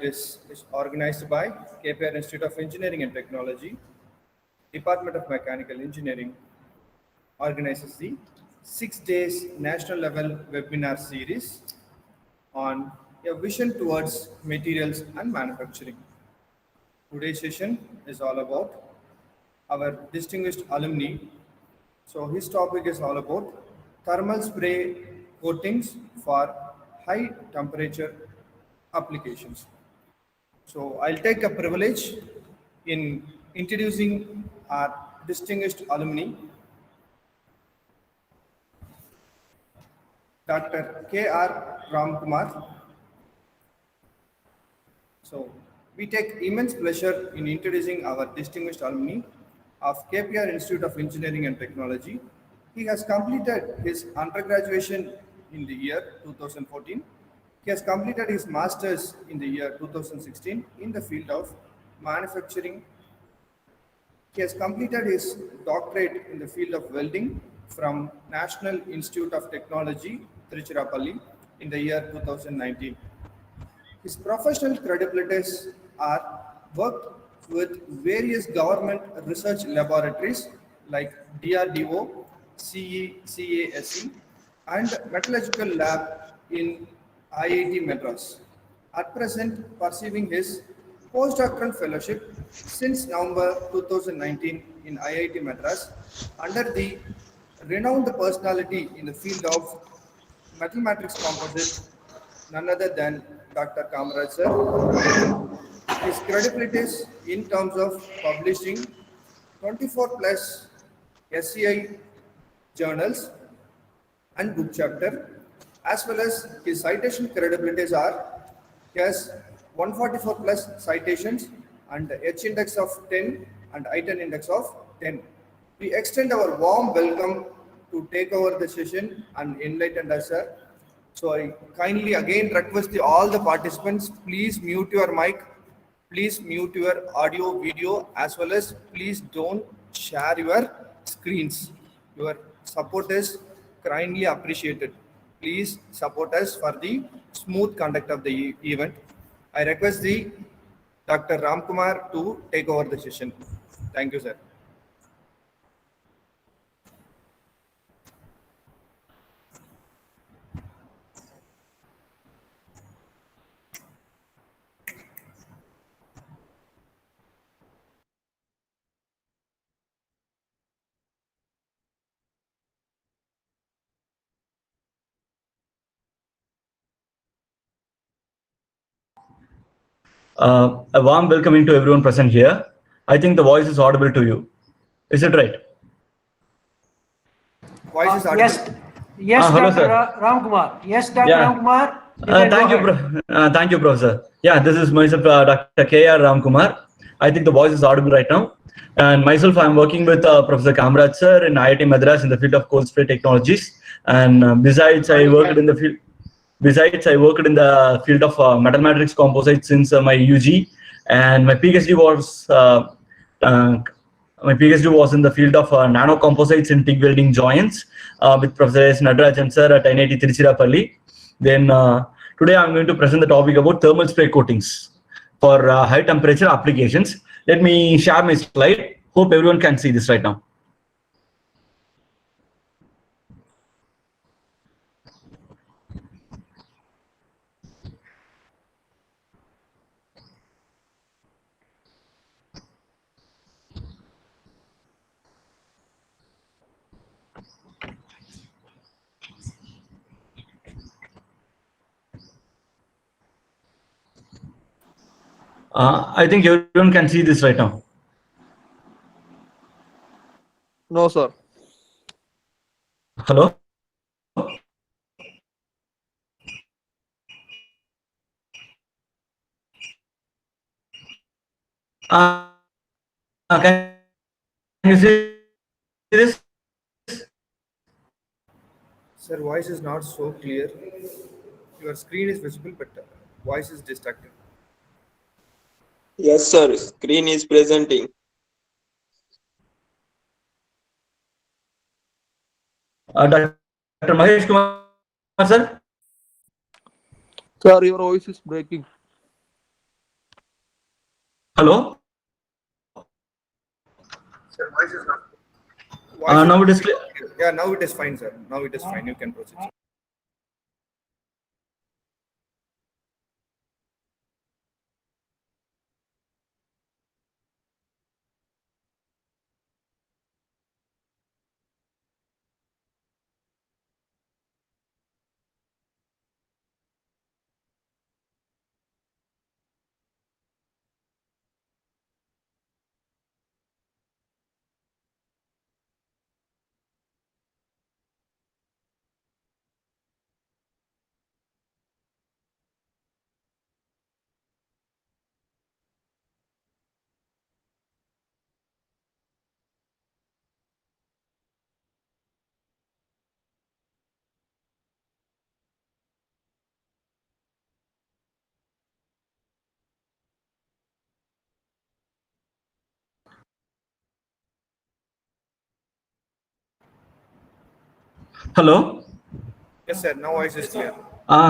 Is organized by KPR Institute of Engineering and Technology, Department of Mechanical Engineering, organizes the 6 days national level webinar series on a vision towards materials and manufacturing. Today's session is all about our distinguished alumni. So his topic is all about thermal spray coatings for high temperature applications. So I'll take a privilege in introducing our distinguished alumni, Dr. K.R. Ramkumar. So we take immense pleasure in introducing our distinguished alumni of KPR Institute of Engineering and Technology. He has completed his undergraduation in the year 2014. He has completed his master's in the year 2016 in the field of manufacturing. He has completed his doctorate in the field of welding from National Institute of Technology, Tiruchirappalli, in the year 2019. His professional credibilities are worked with various government research laboratories like DRDO, CASE, and Metallurgical Lab in IIT Madras. At present, pursuing his postdoctoral fellowship since November 2019 in IIT Madras under the renowned personality in the field of metal matrix composite, none other than Dr. Kamaraj sir. His credibilities in terms of publishing 24 plus SCI journals and book chapter, as well as his citation credibilities are he has 144 plus citations and H index of 10 and I-10 index of 10. We extend our warm welcome to take over the session and enlighten us, sir. So I kindly again request all the participants, please mute your mic, please mute your audio, video, as well as please don't share your screens. Your support is kindly appreciated. Please support us for the smooth conduct of the event. I request the Dr. Ramkumar to take over the session. Thank you, sir. A warm welcoming to everyone present here. I think the voice is audible to you. Is it right? Voice is audible. Yes, hello, Dr. sir. Ramkumar. Yes, Dr. Yeah. Ramkumar. Thank you, Professor. Yeah, this is myself, Dr. K.R. Ramkumar. I think the voice is audible right now. And myself, I'm working with Professor Kamaraj sir in IIT Madras in the field of cold spray technologies. And besides, I worked in the field. Besides, I worked in the field of metal matrix composites since my UG, and my PhD was in the field of nano composites in TIG welding joints with Professor S. Natarajan sir at NIT Tiruchirappalli. Then today I'm going to present the topic about thermal spray coatings for high temperature applications. Let me share my slide. Hope everyone can see this right now. I think everyone can see this right now. No, sir. Hello? Can you see this? Sir, voice is not so clear. Your screen is visible, but voice is distracted. Yes, sir. Screen is presenting. Dr. Mahesh Kumar, sir? Sir, your voice is breaking. Hello. Sir, voice is not. Now it is clear. Yeah, now it is fine, sir. Now it is fine. You can proceed. Sir. Hello. Yes, sir. Now voice is clear.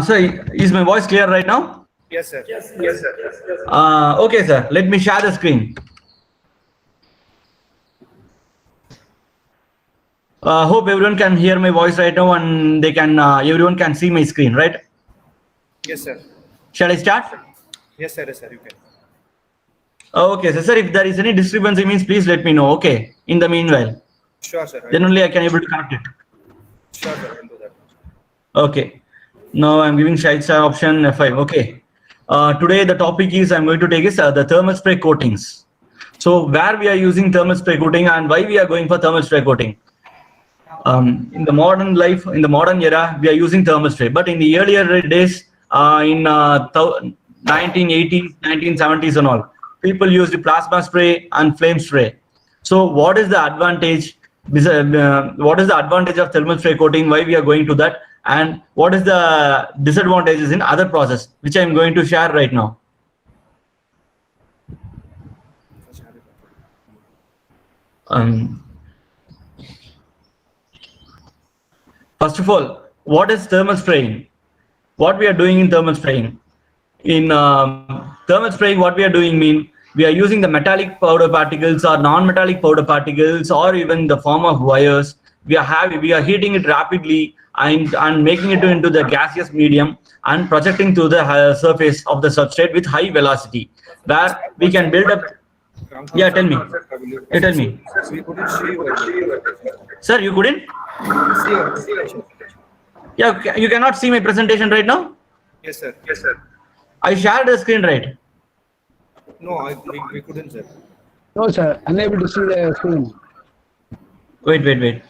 Sir, is my voice clear right now? Yes, sir. Yes, sir. Okay, sir. Let me share the screen. Hope everyone can hear my voice right now, and they can. Everyone can see my screen, right? Yes, sir. Shall I start? Yes, sir. Yes, sir. You can. Okay, sir. Sir, if there is any discrepancy, means please let me know. Okay. In the meanwhile, Sure, sir. then only I can able to connect it. Sure, sir. I can do that. Okay. Now I'm giving side star option F5. Okay. Today the topic is I'm going to take is the thermal spray coatings. So where we are using thermal spray coating and why we are going for thermal spray coating. In the modern life, in the modern era, we are using thermal spray. But in the earlier days, in 1980s, 1970s and all, people used plasma spray and flame spray. So what is the advantage? What is the advantage of thermal spray coating? Why we are going to that? And what is the disadvantages in other process, which I am going to share right now. Um, First of all, what is thermal spraying? What we are doing in thermal spraying? In thermal spraying, what we are doing mean we are using the metallic powder particles or non-metallic powder particles or even the form of wires. We are heating it rapidly and making it into the gaseous medium and projecting to the surface of the substrate with high velocity, where we can build up. Yeah, tell me. Yeah, tell me. We couldn't see your. Sir, you couldn't? See your presentation. Yeah, you cannot see my presentation right now. Yes, sir. Yes, sir. I shared the screen, right? No, we couldn't, sir. No, sir. Unable to see the screen. Wait.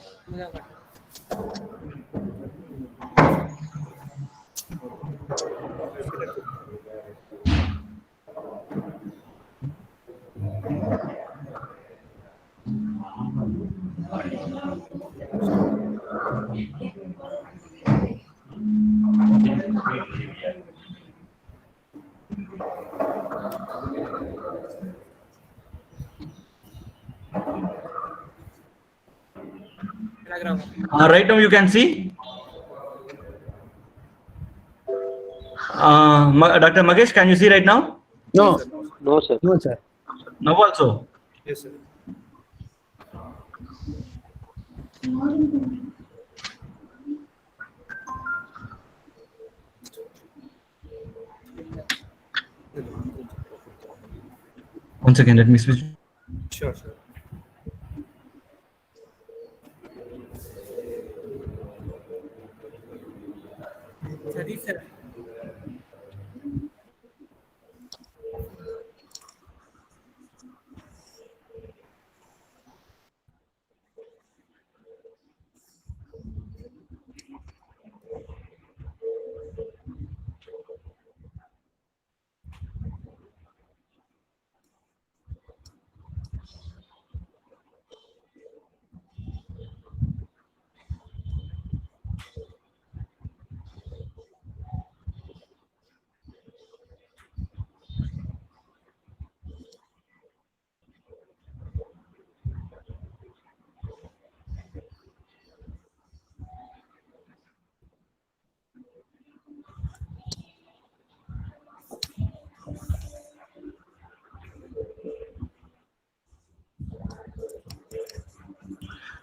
Right now you can see. Dr. Magesh, can you see right now? No, No, sir. no, sir. Now also. Yes, sir. Once again, let me switch. Sure, sir.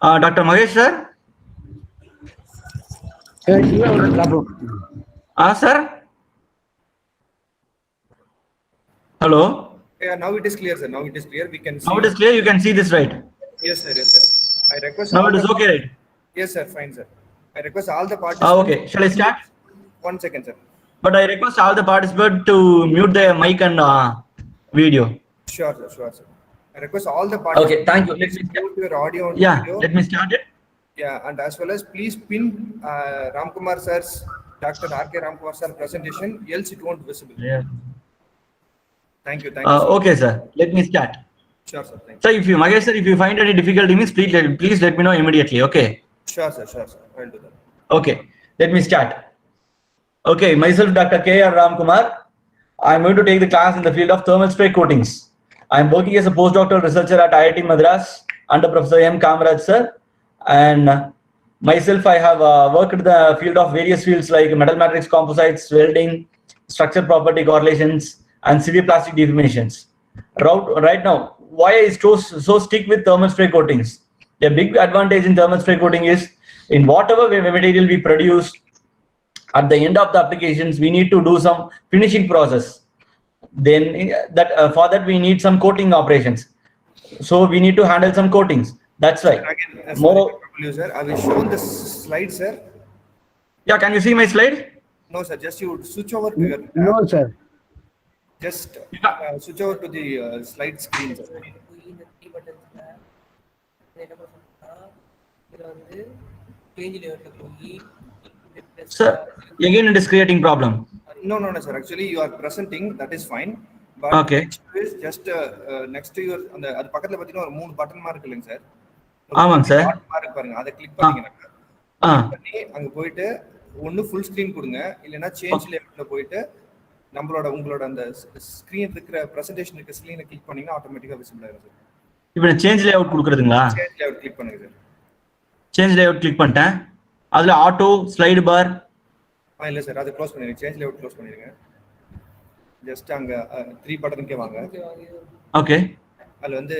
Dr. Mahesh, sir? You have a problem. Sir? Hello? Yeah, now it is clear, sir. Now it is clear. We can see. Now it is clear, you can see this, right? Yes, sir. Yes, sir. I request. Now all it is the- okay, right? Yes, sir. Fine, sir. I request all the participants. Okay, shall I start? 1 second, sir. But I request all the participants to mute their mic and video. Sure, sir. Sure, sir. I request all the participants. Okay, thank you. Let Please me start. mute your audio and Yeah, video. let me start it. Yeah, and as well as please pin Ramkumar sir's, Dr. R.K. Ramkumar sir presentation, else it won't visible. Yeah. Thank you. Thank you. Sir. Okay, sir. Let me start. Sure, sir. Thank you. So if you, Mahesh, sir, if you find any difficulty means please let me know immediately. Okay. Sure, sir. Sure, sir. I'll do that. Okay. Let me start. Okay, myself, Dr. K.R. Ramkumar. I'm going to take the class in the field of thermal spray coatings. I'm working as a postdoctoral researcher at IIT Madras under Professor M. Kamaraj, sir. And myself, I have worked in the field of various fields like metal matrix composites, welding, structure property correlations, and severe plastic deformations. Right now, why I so stick with thermal spray coatings? The big advantage in thermal spray coating is in whatever material we produce, at the end of the applications, we need to do some finishing process. Then for that we need some coating operations. So we need to handle some coatings. That's right. Again, More. sorry, sir. I will show the slide, sir. Yeah, can you see my slide? No, sir. Just you switch over to your. No, sir. Just switch over to the slide screen, sir. Sir, again it is creating problem. No, sir. Actually, you are presenting. That is fine. But Okay. next is just next to your அந்த அது பக்கத்துல பாத்தீங்கன்னா ஒரு 3 button mark இல்லைங்க sir. ஆமாங்க sir. Mark பாருங்க. அதை click பண்ணீங்கன்னா பண்ணி அங்க போயிட்டு ஒன்னு ஃபுல் ஸ்கிரீன் கொடுங்க இல்லனா சேஞ்ச் லேஅவுட்ல போயிட்டு உங்களோட அந்த ஸ்கிரீன் இருக்கிற பிரசன்டேஷன் இருக்க ஸ்கிரீனை கிளிக் பண்ணீங்கன்னா ஆட்டோமேட்டிக்கா விசிபிள் ஆயிடும் சார். இப்போ நான் சேஞ்ச் லேஅவுட் கொடுக்கிறதுங்களா? சேஞ்ச் லேஅவுட் கிளிக் பண்ணுங்க சார். சேஞ்ச் லேஅவுட் கிளிக் பண்ணிட்டேன். அதுல ஆட்டோ ஸ்லைடு பார் இல்ல சார், அதை க்ளோஸ் பண்ணிடுங்க. சேஞ்ச் லேஅவுட் க்ளோஸ் பண்ணிடுங்க. ஜஸ்ட் அங்க 3 பட்டனுக்கே வாங்க. ஓகே. அதுல வந்து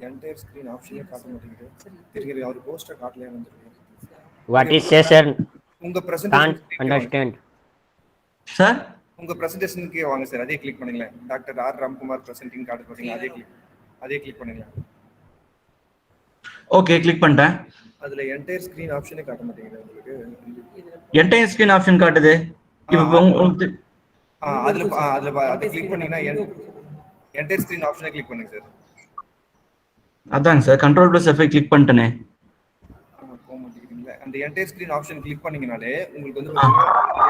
என்டையர் ஸ்கிரீன் ஆப்ஷனே காட்ட மாட்டேங்குது. தெரியுது அவர் போஸ்டர் காட்டலையா வந்து. What is session? உங்க Can't பிரசன்டேஷன் understand. சார் உங்க பிரசன்டேஷனுக்கே வாங்க சார். அதே கிளிக் பண்ணுங்களேன். Doctor R Ramkumar presenting card பாத்தீங்க. அதே கிளிக் பண்ணுங்க. ஓகே, கிளிக் பண்ணிட்டேன். அதுல என்டையர் ஸ்கிரீன் ஆப்ஷனே காட்ட மாட்டேங்குது உங்களுக்கு. என்டையர் ஸ்கிரீன் ஆப்ஷன் காட்டுது. இப்போ அதுல அதை கிளிக் பண்ணீங்கன்னா என்டையர் ஸ்கிரீன் ஆப்ஷனை கிளிக் பண்ணுங்க சார். அதாங்க சார், Ctrl+F கிளிக் பண்ணிட்டேனே. போக மாட்டேங்குதுங்களா? அந்த என்டையர் ஸ்கிரீன் ஆப்ஷன் கிளிக் பண்ணீங்கனாலே உங்களுக்கு வந்து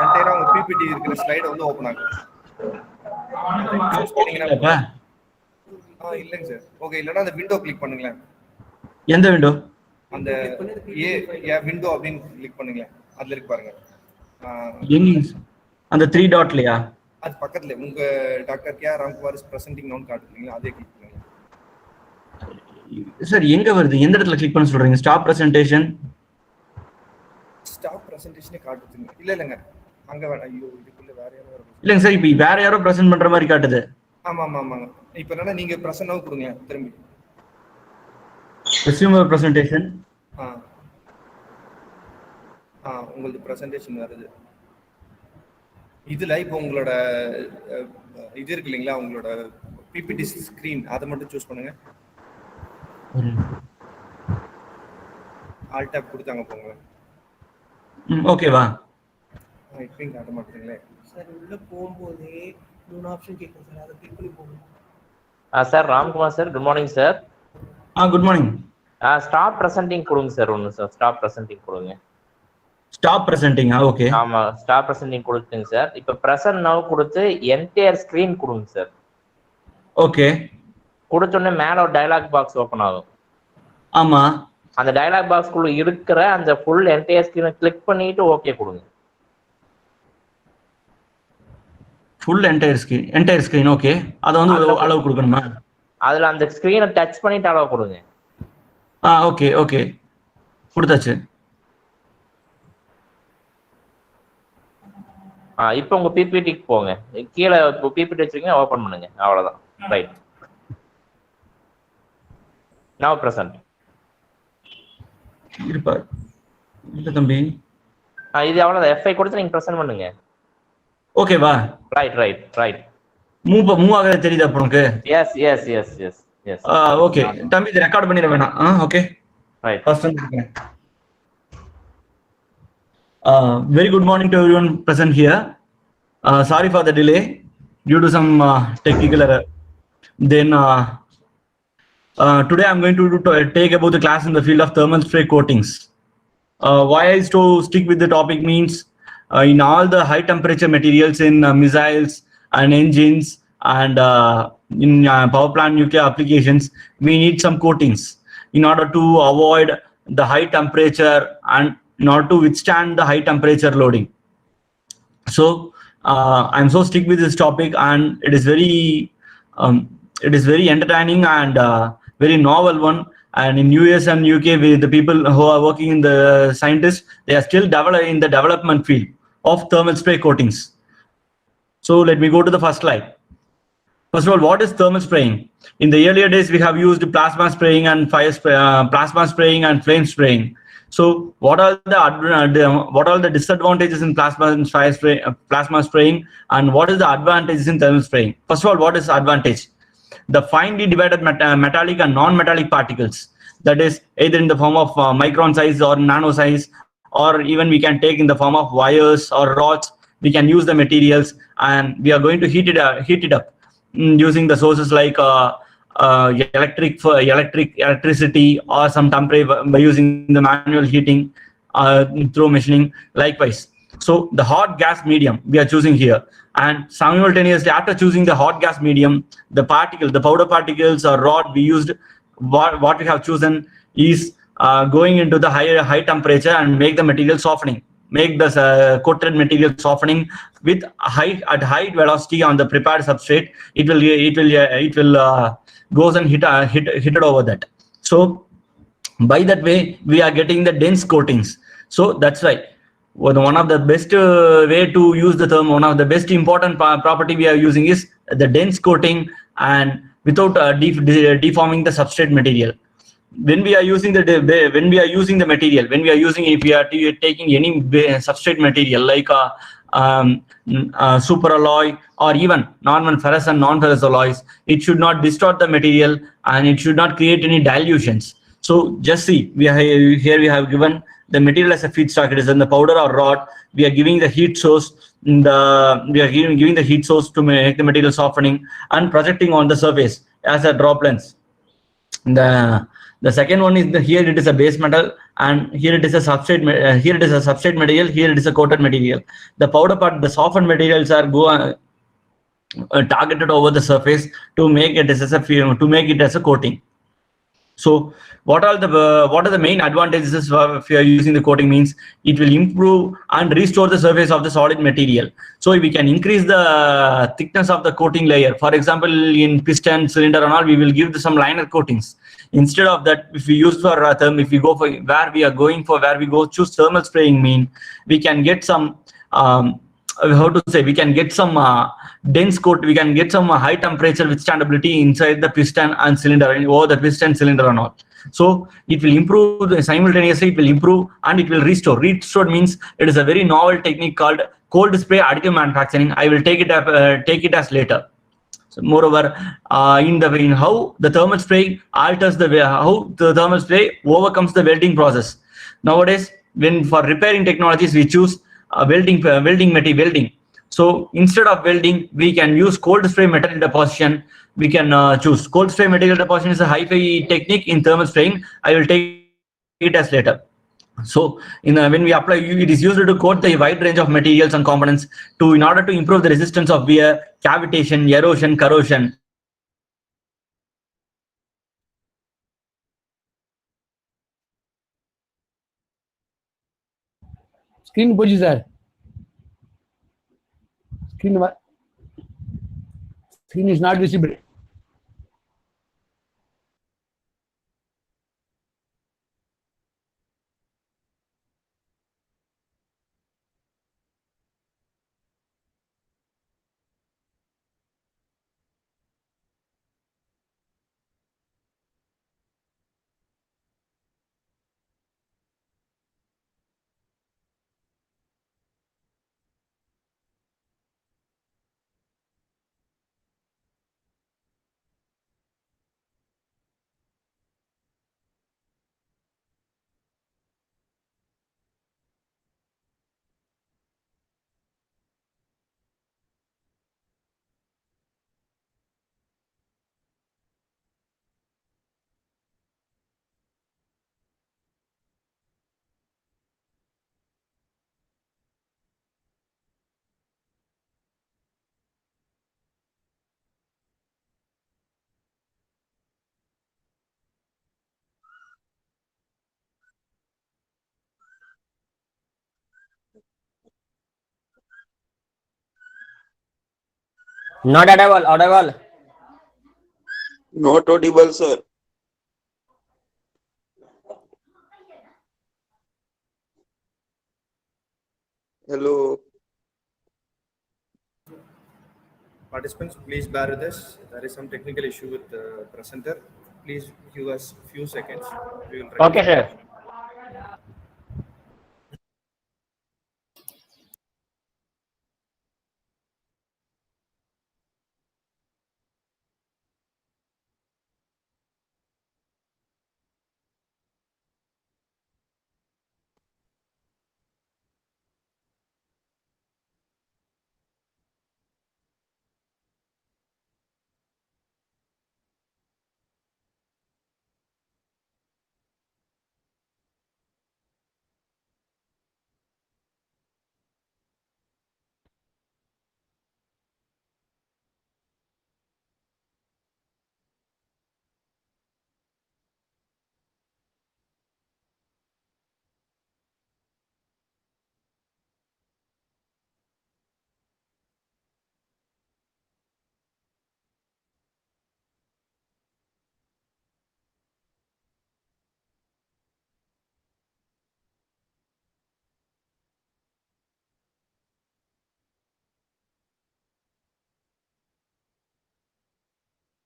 என்டையரா உங்க பிபிடி இருக்கிற ஸ்லைடு வந்து ஓபன் ஆகும். இல்லைங்க சார். ஓகே, இல்லனா அந்த விண்டோ கிளிக் பண்ணுங்களேன். எந்த விண்டோ? அந்த விண்டோ அப்படின்னு கிளிக் பண்ணுங்களேன். அதுல இருக்கு பாருங்க. எங்க? அந்த 3 டாட்லயா? அது பக்கத்துல உங்க doctor K Ramkumar is presenting நவுன் காட்டுறீங்களா? அதே கிளிக் பண்ணுங்க சார். எங்க வருது? எந்த இடத்துல கிளிக் பண்ண சொல்றீங்க? Stop presentation. ஸ்டாப் பிரசன்டேஷனே காட்டுதுங்க. இல்லங்க, அங்க ஐயோ இதுக்குள்ள வேற யாரோ வர. இல்லங்க சார், இப்போ வேற யாரோ பிரசன்ட் பண்ற மாதிரி காட்டுது. ஆமாங்க. இப்போ என்னன்னா நீங்க பிரசன்ட் நவ் கொடுங்க திரும்பி. Resume presentation. உங்களுக்கு பிரசன்டேஷன் வருது. இதுல இப்போ உங்களோட இது இருக்கு இல்லைங்களா, உங்களோட பிபிடி ஸ்கிரீன், அதை மட்டும் சூஸ் பண்ணுங்க. ஆல் டாப் கொடுத்தாங்க போங்க. ஓகேவா? இப்பயும் காட்ட மாட்டீங்களே சார். உள்ள போகும்போது 3 ஆப்ஷன் கேட்கும் சார். அதை கிளிக் பண்ணி போகணும். Sir, Ramkumar sir, good morning sir. Good morning. Stop presenting கொடுங்க சார். ஒன்று சார், ஸ்டாப் ப்ரெசென்டிங் கொடுங்க. ஸ்டாப் பிரசன்டிங்கா? ஓகே. ஆமா, ஸ்டாப் ப்ரெசென்டிங் கொடுத்துங்க சார். இப்போ பிரசன்ட் நவ் கொடுத்து என்டையர் ஸ்கிரீன் கொடுங்க சார். ஓகே. கொடுத்தோடனே மேல ஒரு டயலாக் பாக்ஸ் ஓப்பன் ஆகும். ஆமா. அந்த டயலாக் பாக்ஸ்க்குள்ள இருக்கிற அந்த ஃபுல் என்டையர் ஸ்கிரீனை கிளிக் பண்ணிட்டு ஓகே கொடுங்க. Full entire screen. ஓகே. அத வந்து அளவு கொடுக்கணுமா? அதுல அந்த ஸ்கிரீனை டச் பண்ணிட்டு அளவு கொடுங்க. ஓகே. கொடுத்தாச்சு. இப்போ உங்க பிபிடிக்கு போங்க. கீழே பிபிடி வச்சிருக்கீங்க, ஓபன் பண்ணுங்க. அவ்வளவுதான். ரைட். நவ பிரசன்ட். இருப்பா இல்ல தம்பி. இது அவ்வளவுதான். F5 கொடுத்து நீங்க பிரசன்ட் பண்ணுங்க. ஓகேவா? ரைட். மூவ் ஆகுறது தெரியுதா அப்ப உனக்கு? எஸ். ஓகே தம்பி, இது ரெக்கார்ட் பண்ணிட வேணாம். Okay right. ஃபர்ஸ்ட் வந்து very good morning to everyone present here. Sorry for the delay due to some technical error. Then today I'm going to take about the class in the field of thermal spray coatings. Why I to stick with the topic means in all the high temperature materials in missiles and engines and in power plant nuclear applications, we need some coatings in order to avoid the high temperature and in order to withstand the high temperature loading. So I'm so stick with this topic, and it is very entertaining and very novel one. And in US and UK, with the people who are working in the scientists, they are still in the development field of thermal spray coatings. So let me go to the first slide. First of all, what is thermal spraying? In the earlier days, we have used plasma spraying and plasma spraying and flame spraying. So what are the disadvantages in plasma spraying, and what is the advantages in thermal spraying? First of all, what is advantage? The finely divided metallic and non-metallic particles, that is either in the form of micron size or nano size, or even we can take in the form of wires or rods. We can use the materials, and we are going to heat it up using the sources like electricity or some temperature by using the manual heating through machining likewise. So the hot gas medium we are choosing here, and simultaneously after choosing the hot gas medium, the powder particles or rod we used, what we have chosen is going into the high temperature and make the material softening, make the coated material softening with at high velocity on the prepared substrate. It will goes and hit it over that. So by that way we are getting the dense coatings. So that's why one of the best way to use the term, one of the best important property we are using is the dense coating, and without deforming the substrate material. When we are using the material, if we are taking any substrate material like super alloy or even normal ferrous and non-ferrous alloys, it should not distort the material and it should not create any dilutions. So just see, we have given the material as a feedstock. It is in the powder or rod. We are giving the heat source. We are giving the heat source to make the material softening and projecting on the surface as a drop lens. The second one is here it is a base metal, and here it is a substrate. Here it is a substrate material. Here it is a coated material. The powder part, the softened materials are targeted over the surface to make it as a coating. So what are the main advantages if you are using the coating means? It will improve and restore the surface of the solid material. So we can increase the thickness of the coating layer. For example, in piston, cylinder and all, we will give some liner coatings. Instead of that, if we use for if we go for where we go choose thermal spraying, we can get some we can get some dense coat. We can get some high temperature withstandability inside the piston and cylinder, over the piston, cylinder and all. So it will improve simultaneously. It will improve and it will restore. Restore means it is a very novel technique called cold spray additive manufacturing. I will take it as later. So moreover, in how the thermal spray alters how the thermal spray overcomes the welding process. Nowadays, when for repairing technologies we choose welding. So instead of welding, we can use cold spray material deposition. We can choose cold spray material deposition is a hi-fi technique in thermal spraying. I will take it as later. So when we apply, it is used to coat the wide range of materials and components in order to improve the resistance of wear, cavitation, erosion, corrosion. Screen போச்சு sir. Screen is not visible. Not audible. Not audible, sir. Hello. Participants, please bear with us. There is some technical issue with the presenter. Please give us few seconds. We will Okay, rectify. sir.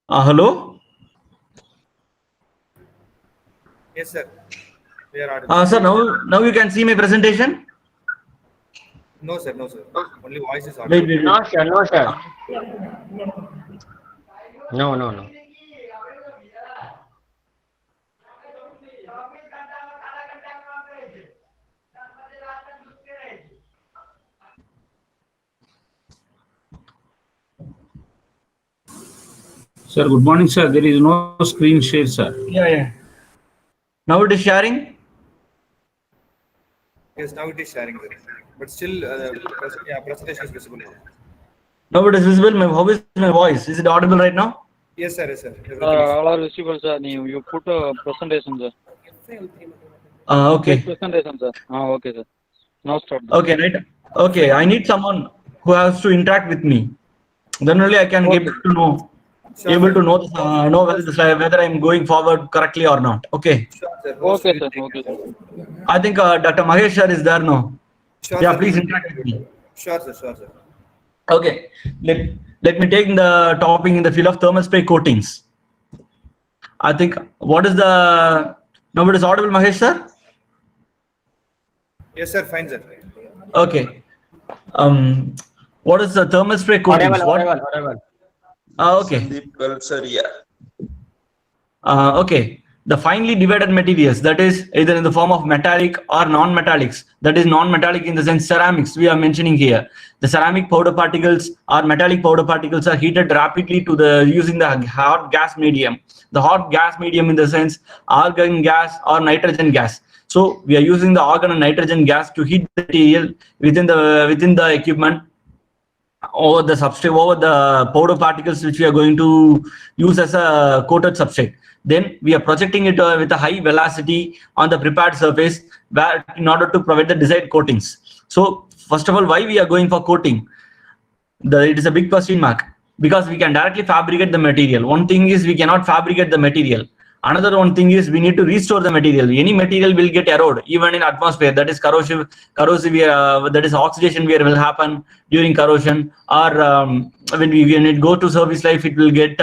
Hello? Yes, sir. We are audible. Sir, now you can see my presentation? No, sir. No, sir. Only voice is Wait, audible. wait, wait. No, sir. No, sir. No. Sir, good morning, sir. There is no screen share, sir. Yeah. Now it is sharing? Yes, now it is sharing, sir. But still, presentation is visible now. Now it is visible. How is my voice? Is it audible right now? Yes, sir. Yes, sir. Everything is. All are visible, sir. You put a presentation, sir. Okay. Presentation, sir. Okay, sir. Now start. Okay, right. Okay, I need someone who has to interact with me. Then only I can Okay. get to know, Sure, able sir. to know whether I'm going forward correctly or not. Okay. Sure, sir. Host Okay, will sir. take Okay, care. sir. I think Dr. Mahesh sir is there now. Sure, Yeah, sir. please interact with me. Sure, sir. Sure, sir. Okay. Let me take the topic in the field of thermal spray coatings. I think what is the now it is audible, Mahesh sir? Yes, sir. Fine, sir. Okay. What is the thermal spray coatings? Audible. Okay. Sandeep Kalsaria. Okay. The finely divided materials, that is either in the form of metallic or non-metallics, that is non-metallic in the sense ceramics we are mentioning here. The ceramic powder particles or metallic powder particles are heated rapidly to using the hot gas medium. The hot gas medium in the sense argon gas or nitrogen gas. So we are using the argon and nitrogen gas to heat the material within the equipment over the substrate, over the powder particles which we are going to use as a coated substrate. Then we are projecting it with a high velocity on the prepared surface in order to provide the desired coatings. So first of all, why we are going for coating? It is a big question mark, because we can directly fabricate the material. One thing is we cannot fabricate the material. Another one thing is we need to restore the material. Any material will get eroded even in atmosphere. That is corrosive. That is oxidation where will happen during corrosion, or when it go to service life, it will get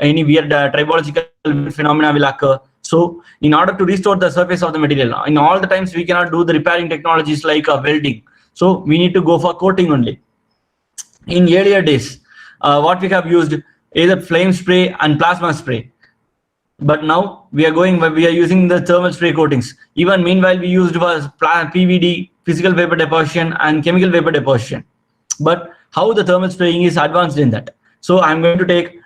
any weird tribological phenomena will occur. So in order to restore the surface of the material, in all the times we cannot do the repairing technologies like welding. So we need to go for coating only. In earlier days, what we have used either flame spray and plasma spray. But now we are using the thermal spray coatings. Even meanwhile, we used was PVD, physical vapor deposition, and chemical vapor deposition. But how the thermal spraying is advanced in that. So I'm going to take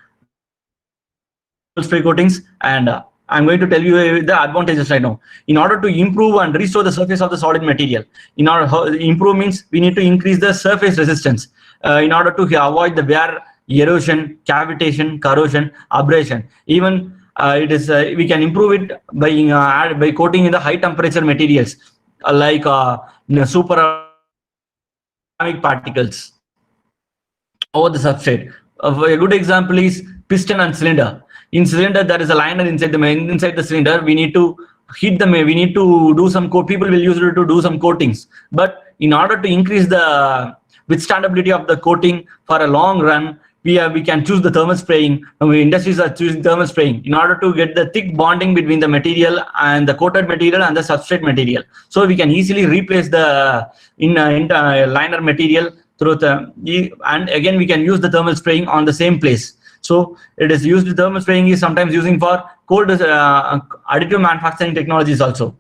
spray coatings and I'm going to tell you the advantages right now. In order to improve and restore the surface of the solid material, improve means we need to increase the surface resistance in order to avoid the wear, erosion, cavitation, corrosion, abrasion. Even we can improve it by coating in the high temperature materials like super particles over the substrate. A good example is piston and cylinder. In cylinder, there is a liner inside the cylinder. We need to heat them. We need to do some people will use it to do some coatings. But in order to increase the withstandability of the coating for a long run, we can choose the thermal spraying. Industries are choosing thermal spraying in order to get the thick bonding between the material and the coated material and the substrate material. So we can easily replace the liner material through and again we can use the thermal spraying on the same place. So it is used. Thermal spraying is sometimes using for cold additive manufacturing technologies also.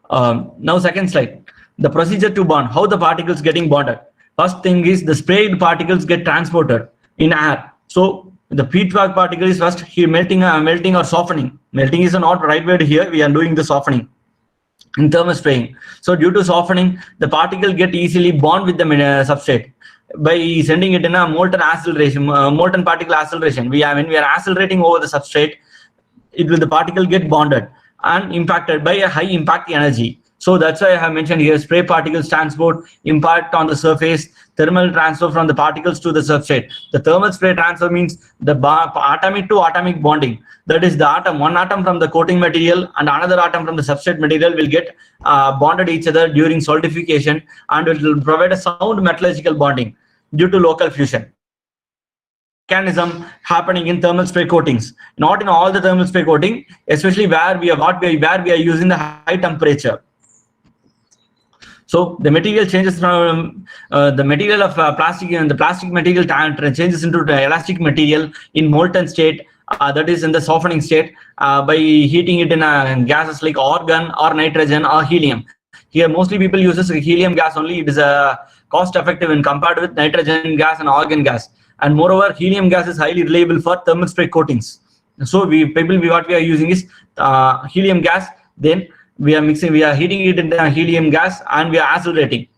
Now second slide, the procedure to bond, how the particles getting bonded. First thing is the sprayed particles get transported in air. So the feedback particle is first here melting or softening. Melting is not right word here. We are doing the softening in thermal spraying. So due to softening, the particle get easily bond with the substrate by sending it in a molten acceleration, molten particle acceleration. When we are accelerating over the substrate, the particle get bonded and impacted by a high impact energy. So that's why I have mentioned here spray particles transport, impact on the surface, thermal transfer from the particles to the substrate. The thermal spray transfer means the atomic to atomic bonding. That is the one atom from the coating material and another atom from the substrate material will get bonded each other during solidification, and it will provide a sound metallurgical bonding due to local fusion. Mechanism happening in thermal spray coatings, not in all the thermal spray coating, especially where we are using the high temperature. So the material changes from the material of plastic, and the plastic material changes into the elastic material in molten state, that is in the softening state, by heating it in gases like argon or nitrogen or helium. Here mostly people uses helium gas only. It is cost effective when compared with nitrogen gas and argon gas, and moreover helium gas is highly reliable for thermal spray coatings. So what we are using is helium gas. Then we are heating it in the helium gas and we are accelerating.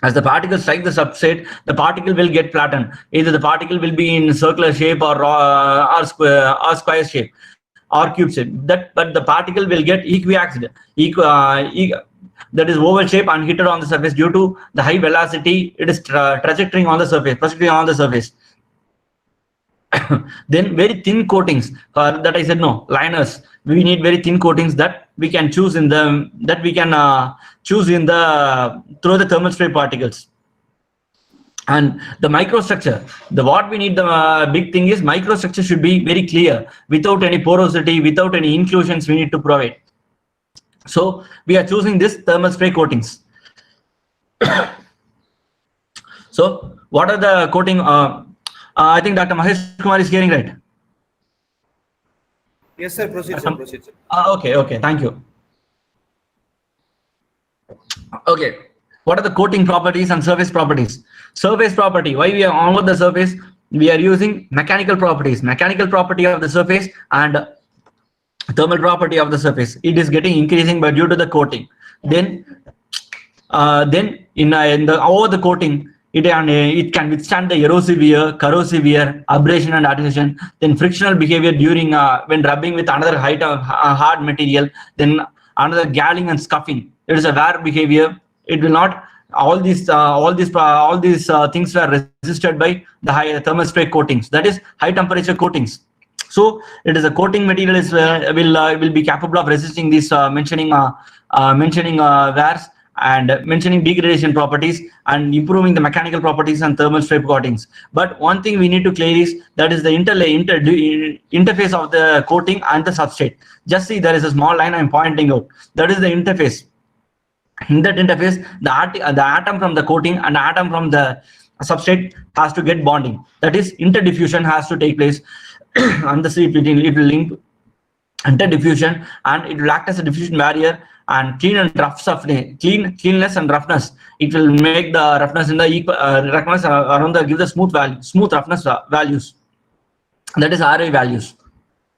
As the particles strike the substrate, the particle will get flattened. Either the particle will be in circular shape or square shape or cube shape. But the particle will get equiaxed, that is oval shape, and hit on the surface due to the high velocity. It is trajectorying on the surface. Then very thin coatings, that I said no, liners. We need very thin coatings that we can choose through the thermal spray particles. And the microstructure, what we need, the big thing is microstructure should be very clear, without any porosity, without any inclusions we need to provide. So we are choosing this thermal spray coatings. So what are the coating? I think Dr. Mahesh Kumar is hearing right. Yes, sir. Proceed, sir. Proceed, sir. Okay. Thank you. Okay. What are the coating properties and surface properties? Surface property. Why we are on the surface? We are using mechanical properties. Mechanical property of the surface and thermal property of the surface. It is getting increasing by due to the coating. Then over the coating, it can withstand the erosive wear, corrosive wear, abrasion and adhesion, then frictional behavior during when rubbing with another hard material, then another galling and scuffing. It is a wear behavior. It will not. All these things were resisted by the high thermal spray coatings. That is high temperature coatings. So it is a coating material will be capable of resisting these mentioning wears and mentioning degradation properties and improving the mechanical properties and thermal spray coatings. But one thing we need to clear is that is the interface of the coating and the substrate. Just see, there is a small line I'm pointing out. That is the interface. In that interface, the atom from the coating and the atom from the substrate has to get bonding. That is, interdiffusion has to take place. And the it will link interdiffusion, and it will act as a diffusion barrier and cleanness and roughness. It will make the roughness in the roughness around give the smooth roughness values. That is RA values.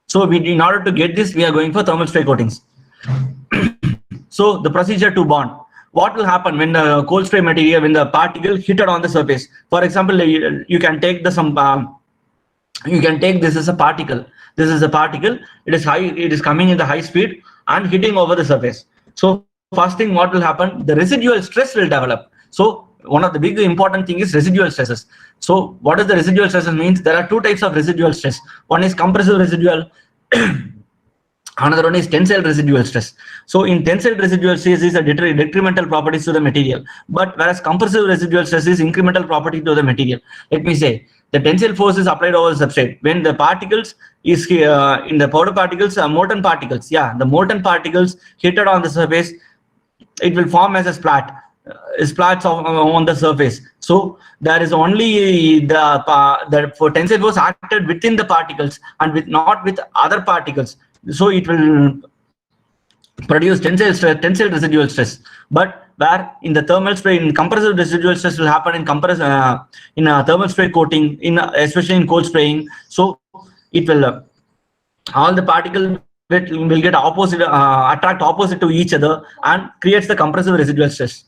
So in order to get this, we are going for thermal spray coatings. So the procedure to bond. What will happen when the cold spray material, when the particle hit on the surface? For example, you can take this as a particle. This is a particle. It is high. It is coming in the high speed and hitting over the surface. So first thing, what will happen? The residual stress will develop. So one of the big important thing is residual stresses. So what does the residual stresses means? There are two types of residual stress. One is compressive residual. Another one is tensile residual stress. So in tensile residual stress is a detrimental properties to the material, but whereas compressive residual stress is incremental property to the material. Let me say the tensile force is applied over the substrate when the particles is in the powder particles, molten particles. Yeah, the molten particles hit on the surface, it will form as a splat. Splats on the surface. So there is only the for tensile force acted within the particles and not with other particles. So it will produce tensile residual stress. But where in the thermal spray, in compressive residual stress will happen in thermal spray coating, especially in cold spraying. So it will all the particles will get opposite, attract opposite to each other and creates the compressive residual stress.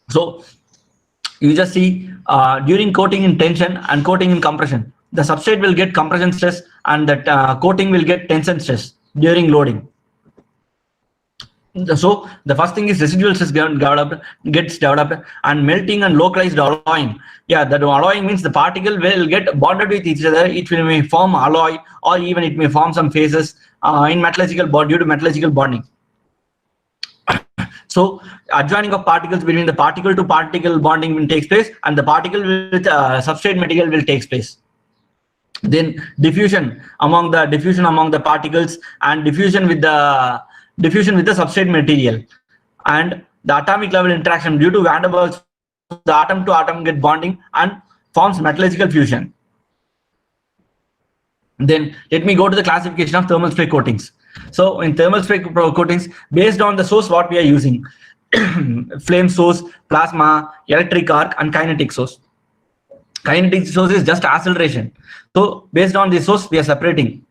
So you just see during coating in tension and coating in compression, the substrate will get compression stress and that coating will get tension stress during loading. So the first thing is residual stress gets developed and melting and localized alloying. Yeah, that alloying means the particle will get bonded with each other. It may form alloy or even it may form some phases in metallurgical bond due to metallurgical bonding. So adjoining of particles between the particle to particle bonding will take place and the particle with substrate material will take place. Then diffusion among the particles and diffusion with the substrate material, and the atomic level interaction due to van der Waals, the atom to atom get bonding and forms metallurgical fusion. Then let me go to the classification of thermal spray coatings. So in thermal spray coatings, based on the source what we are using, flame source, plasma, electric arc and kinetic source. Kinetic source is just acceleration. So based on the source we are separating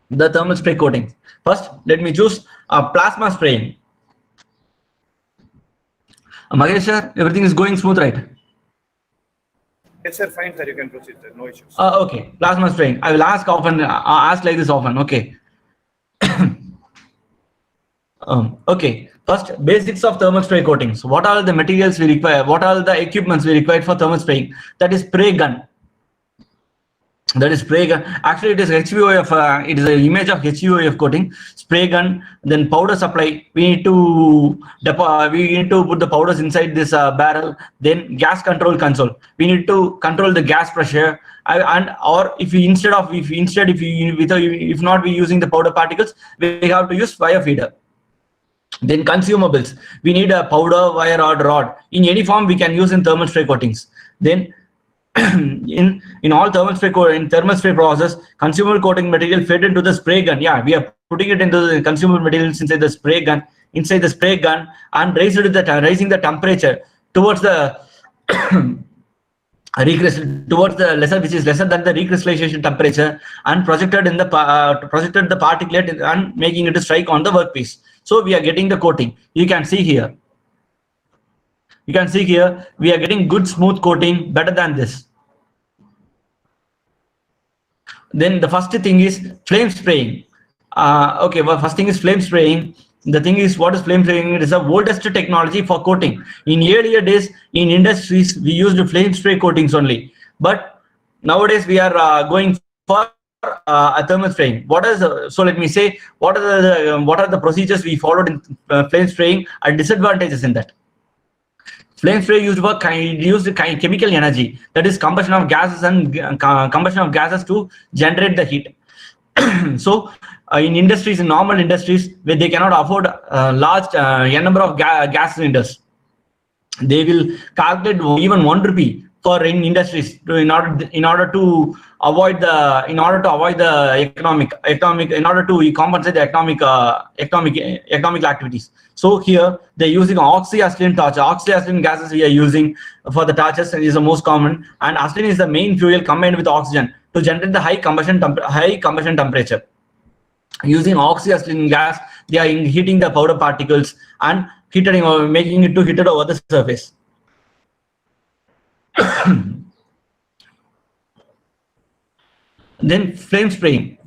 the thermal spray coatings. First, let me choose plasma spraying. Mahesh sir, everything is going smooth, right? Yes, sir. Fine, sir. You can proceed, sir. No issues. Okay, plasma spraying. I will ask often, ask like this often. Okay. Okay. First, basics of thermal spray coatings. What are the materials we require? What are the equipments we require for thermal spraying? That is spray gun. That is spray gun. Actually, it is HVOF. It is an image of HVOF coating. Spray gun. Then powder supply. We need to put the powders inside this barrel. Then gas control console. We need to control the gas pressure. If not we using the powder particles, we have to use fire feeder. Then consumables. We need a powder, wire, or rod. In any form, we can use in thermal spray coatings. Then in all thermal spray process, consumable coating material fed into the spray gun. Yeah, we are putting it into the consumable materials inside the spray gun, and raising the temperature towards the towards the which is lesser than the recrystallization temperature, and projected the particulate and making it to strike on the workpiece. So we are getting the coating. You can see here. We are getting good smooth coating, better than this. Then the first thing is flame spraying. Okay, well, first thing is flame spraying. The thing is, what is flame spraying? It is the oldest technology for coating. In earlier days, in industries, we used flame spray coatings only. But nowadays, we are going for a thermal spraying. So let me say, what are the procedures we followed in flame spraying and disadvantages in that? Flame spray used chemical energy, that is combustion of gases to generate the heat. So in normal industries, where they cannot afford large number of gas cylinders, they will calculate even 1 rupee for in industries in order to compensate the economic activities. So here they're using oxyacetylene torch. Oxyacetylene gases we are using for the torches is the most common, and acetylene is the main fuel combined with oxygen to generate the high combustion temperature. Using oxyacetylene gas, they are heating the powder particles and making it to heated over the surface. Then flame spraying.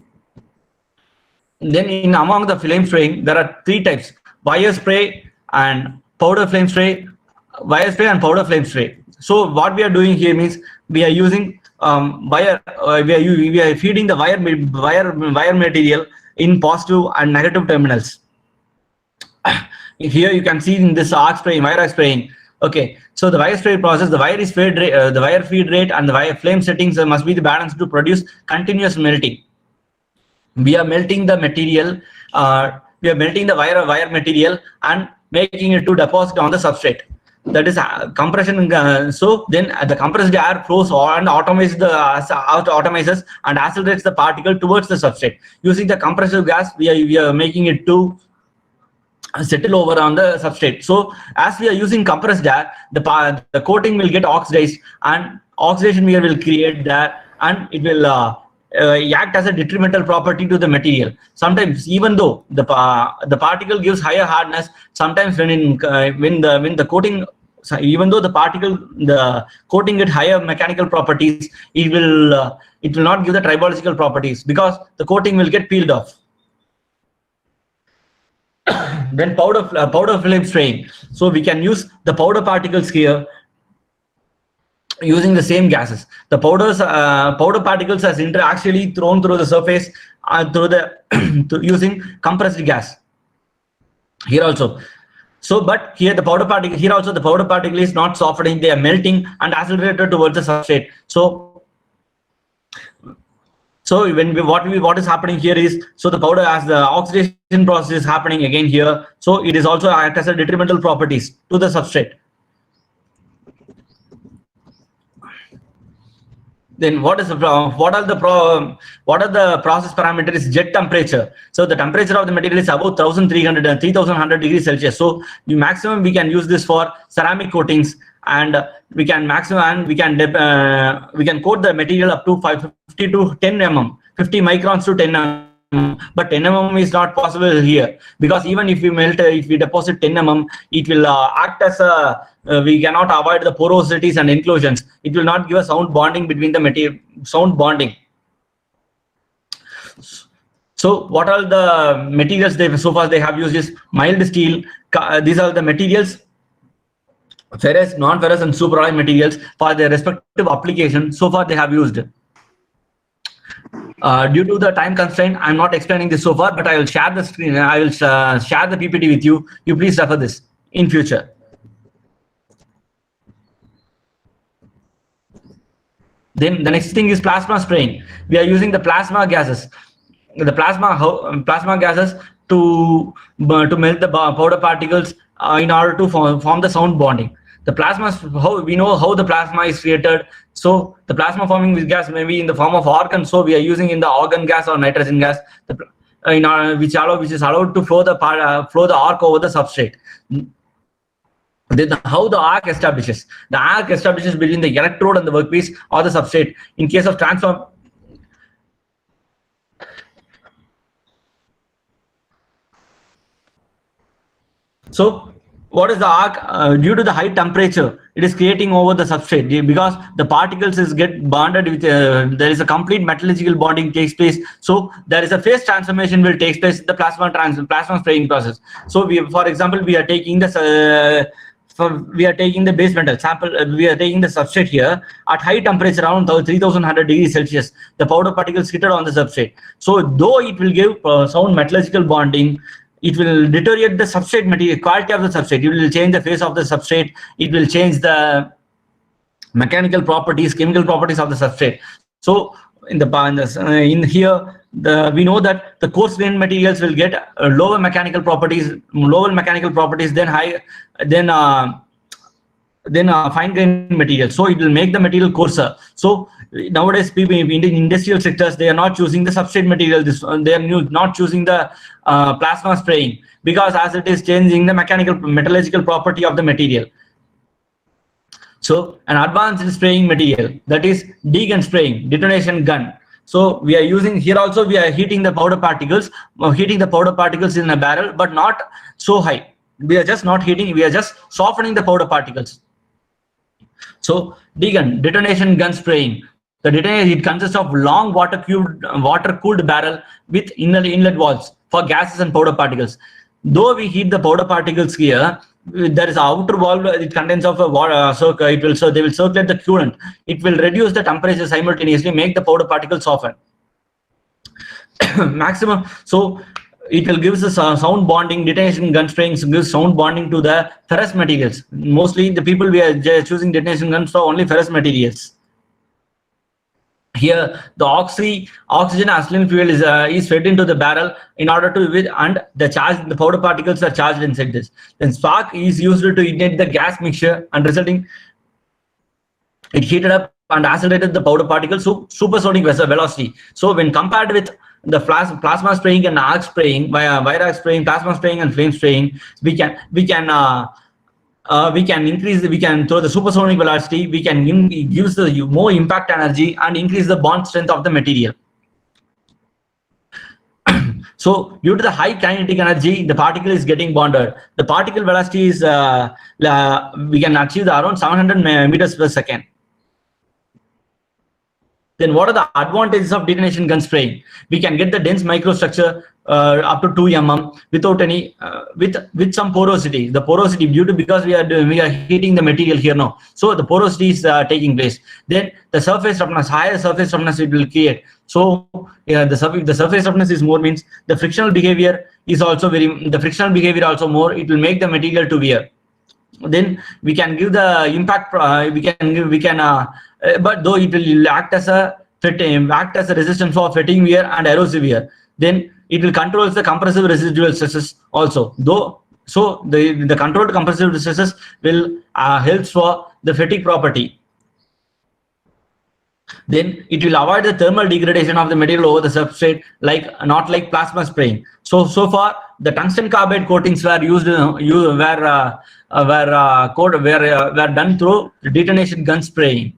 Then among the flame spraying, there are 3 types. wire spray and powder flame spray, wire spray and powder flame spray. So what we are doing here means we are using wire. We are feeding the wire material in positive and negative terminals. Here you can see in this arc spraying, wire arc spraying. Okay, so the wire spray process, the wire is feed rate, the wire feed rate and the wire flame settings must be the balance to produce continuous melting. We are melting the material. We are melting the wire material and making it to deposit on the substrate. That is compression. So then the compressed air flows and automizes and accelerates the particle towards the substrate. Using the compressive gas, we are making it to settle over on the substrate. So as we are using compressed air, the coating will get oxidized, and oxidation here will create that, and it will act as a detrimental property to the material. Sometimes, even though the particle gives higher hardness, sometimes when the coating, even though the coating get higher mechanical properties, it will not give the tribological properties because the coating will get peeled off. Then powder flame spraying. So we can use the powder particles here using the same gases. The powder particles are actually thrown through the surface using compressed gas. Here also. So, but here the powder particle is not softening; they are melting and accelerated towards the substrate. So what is happening here is, so the powder, as the oxidation process is happening again here, so it is also act as a detrimental properties to the substrate. Then what are the process parameters? Jet temperature. So the temperature of the material is about 1300 and 3100 degrees Celsius. So the maximum we can use this for ceramic coatings, and we can coat the material up to 550 to 10 mm, 50 microns to 10 mm. But 10 mm is not possible here, because even if we deposit 10 mm, it will act as a we cannot avoid the porosities and enclosures. It will not give a sound bonding between the material. So what are the materials so far they have used is mild steel. These are the materials, ferrous, non-ferrous and superalloy materials for their respective application. So far they have used. Due to the time constraint, I'm not explaining this so far, but I will share the screen. I will share the PPT with you. You please refer this in future. Then the next thing is plasma spraying. We are using the plasma gases, the plasma gases to melt the powder particles in order to form the sound bonding. The plasma, we know how the plasma is created. So the plasma forming with gas may be in the form of argon. So we are using in the argon gas or nitrogen gas, which is allowed to flow the arc over the substrate. Then how the arc establishes? The arc establishes between the electrode and the workpiece or the substrate. In case of transform, so what is the arc? Due to the high temperature, it is creating over the substrate because the particles get bonded with. There is a complete metallurgical bonding takes place. So there is a phase transformation will take place in the plasma spraying process. So for example, we are taking the base metal sample. We are taking the substrate here at high temperature around 3100 degrees Celsius. The powder particles hit on the substrate. So though it will give sound metallurgical bonding, it will deteriorate the substrate material quality of the substrate. It will change the phase of the substrate. It will change the mechanical properties, chemical properties of the substrate. So in here, we know that the coarse grained materials will get lower mechanical properties than fine grained material. So it will make the material coarser. So nowadays, people in industrial sectors, they are not choosing the substrate material. They are not choosing the plasma spraying because as it is changing the metallurgical property of the material. So an advanced spraying material, that is D-gun spraying, detonation gun. So we are using here also, we are heating the powder particles in a barrel, but not so high. We are just not heating, we are just softening the powder particles. So D-gun, detonation gun spraying. The detonation, it consists of long water-cooled barrel with inlet valves for gases and powder particles. though we heat the powder particles here, there is an outer valve, it contains of a water, so they will circulate the coolant. It will reduce the temperature simultaneously, make the powder particles soften. Maximum, so it will give us a sound bonding. Detonation gun spraying gives sound bonding to the ferrous materials. Mostly the people we are choosing detonation guns for only ferrous materials. Here the oxygen acetylene fuel is fed into the barrel in order to, and the powder particles are charged inside this. Then spark is used to ignite the gas mixture, and resulting it heated up and accelerated the powder particles to supersonic velocity. So when compared with the plasma spraying and arc spraying, wire arc spraying, plasma spraying and flame spraying, we can throw the supersonic velocity, we can use the more impact energy and increase the bond strength of the material. So due to the high kinetic energy, the particle is getting bonded. The particle velocity is we can achieve around 700 meters per second. Then what are the advantages of detonation gun spraying? We can get the dense microstructure up to 2 mm without any with some porosity. The porosity because we are heating the material here now, so the porosity is taking place. Then the surface roughness, higher surface roughness it will create. So the surface roughness is more, means the frictional behavior is also more. It will make the material to wear. Then we can give the impact. But though it will act as a resistance for fatigue wear and erosive wear. Then it will control the compressive residual stresses also. So the controlled compressive stresses will help for the fatigue property. Then it will avoid the thermal degradation of the material over the substrate, not like plasma spraying. So far the tungsten carbide coatings were done through detonation gun spraying.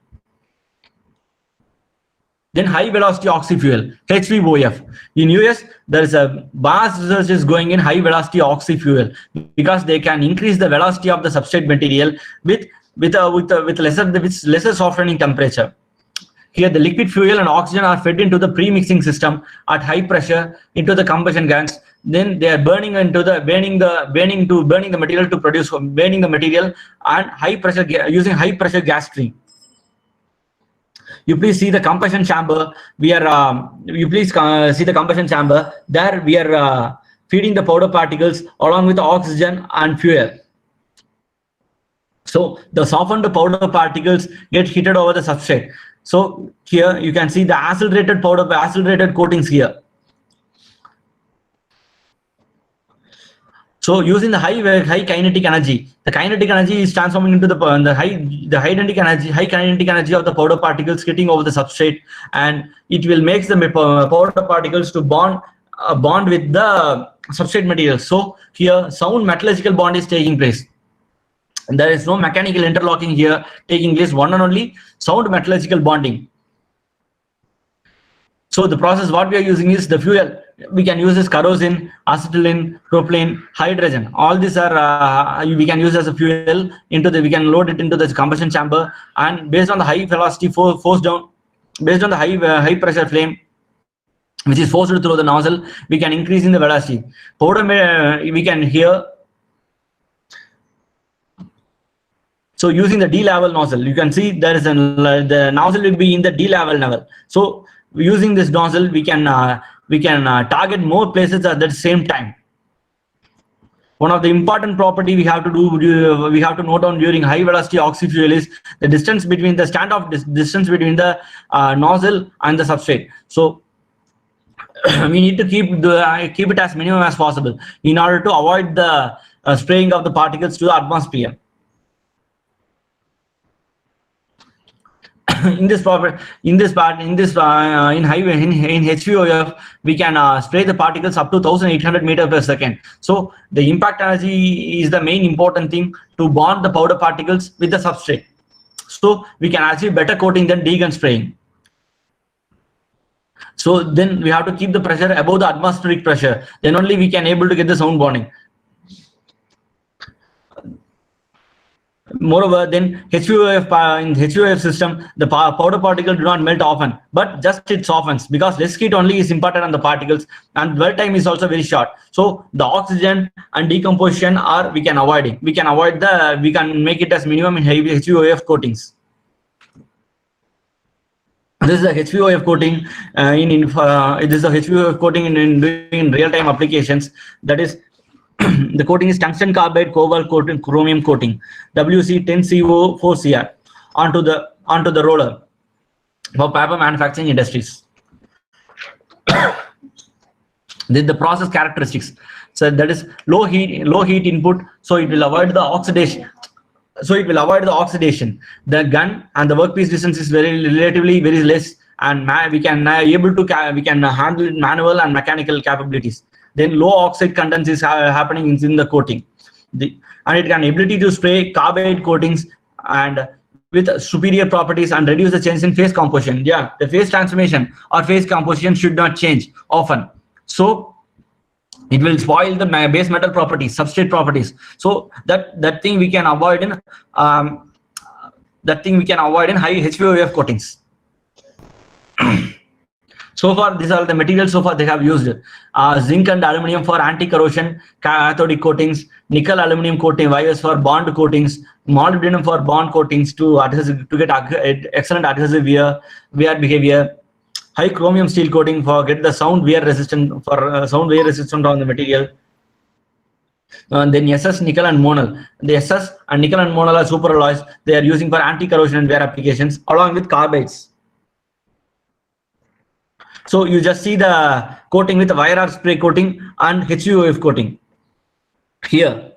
Then high velocity oxy fuel, HVOF. In US, there is a vast research is going in high velocity oxy fuel because they can increase the velocity of the substrate material with lesser softening temperature. Here, the liquid fuel and oxygen are fed into the pre-mixing system at high pressure into the combustion gas. Then they are burning the material to produce burning the material and high pressure using high pressure gas stream. You please see the combustion chamber. See the combustion chamber. There we are feeding the powder particles along with the oxygen and fuel. So the softened powder particles get heated over the substrate. So here you can see the accelerated coatings here. So using the high kinetic energy, the kinetic energy is transforming into the high kinetic energy of the powder particles getting over the substrate, and it will make the powder particles to bond with the substrate material. So here sound metallurgical bond is taking place. And there is no mechanical interlocking here taking place, one and only sound metallurgical bonding. So the process what we are using is the fuel. We can use this kerosene, acetylene, propylene, hydrogen. All these are we can use as a fuel we can load it into the combustion chamber, and based on the high velocity force down, based on the high pressure flame which is forced through the nozzle, we can increase in the velocity. Powder we can here. So using the D-level nozzle, you can see there is the nozzle will be in the D-level level. So using this nozzle, we can target more places at the same time. One of the important property we have to note down during high velocity oxy fuel is the distance between the standoff distance between the nozzle and the substrate. So we need to keep it as minimum as possible in order to avoid the spraying of the particles to the atmosphere. In HVOF, we can spray the particles up to 1800 meters per second. So the impact energy is the main important thing to bond the powder particles with the substrate. So we can achieve better coating than D-gun spraying. So then we have to keep the pressure above the atmospheric pressure. Then only we can able to get the sound bonding. Moreover, then HVOF in HVOF system, the powder particle do not melt often, but just it softens because less heat only is imparted on the particles, and dwell time is also very short. So the oxygen and decomposition are we can avoid it. We can make it as minimum in HVOF coatings. This is a HVOF coating it is a HVOF coating in real-time applications. That is, the coating is tungsten carbide cobalt coating chromium coating WC10CO4Cr onto the roller for paper manufacturing industries. This is the process characteristics. So that is low heat input, so it will avoid the oxidation. The gun and the workpiece distance is relatively very less, and we can handle manual and mechanical capabilities. Then low oxide content is happening in the coating, and it can ability to spray carbide coatings and with superior properties and reduce the change in phase composition. Yeah, the phase transformation or phase composition should not change often, so it will spoil the base metal properties, substrate properties. So that thing we can avoid in high HVOF coatings. So far, these are the materials so far they have used. Zinc and aluminum for anti-corrosion cathodic coatings, nickel aluminum coating wires for bond coatings, molybdenum for bond coatings to get excellent adhesive wear behavior. High chromium steel coating for get the sound wear resistant on the material. And then SS nickel and monal. The SS and nickel and monal are superalloys. They are using for anti-corrosion and wear applications along with carbides. So you just see the coating with the wire arc spray coating and HVOF coating. Here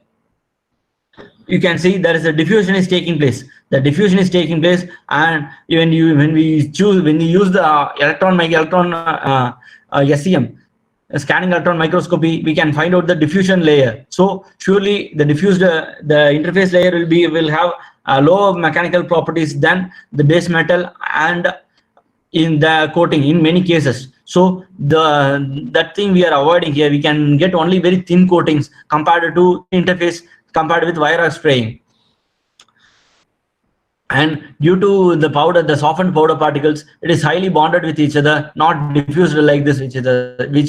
you can see there is a diffusion is taking place. The diffusion is taking place, and when you use the SEM, scanning electron microscopy, we can find out the diffusion layer. So surely the interface layer will have lower mechanical properties than the base metal and in the coating in many cases. So that thing we are avoiding here, we can get only very thin coatings compared to interface compared with wire arc spraying. And due to the softened powder particles, it is highly bonded with each other, not diffused like this which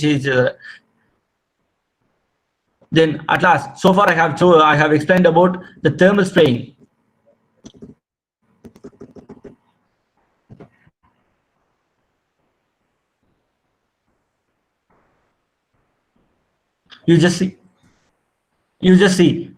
is then at last, so far I have explained about the thermal spraying. You just see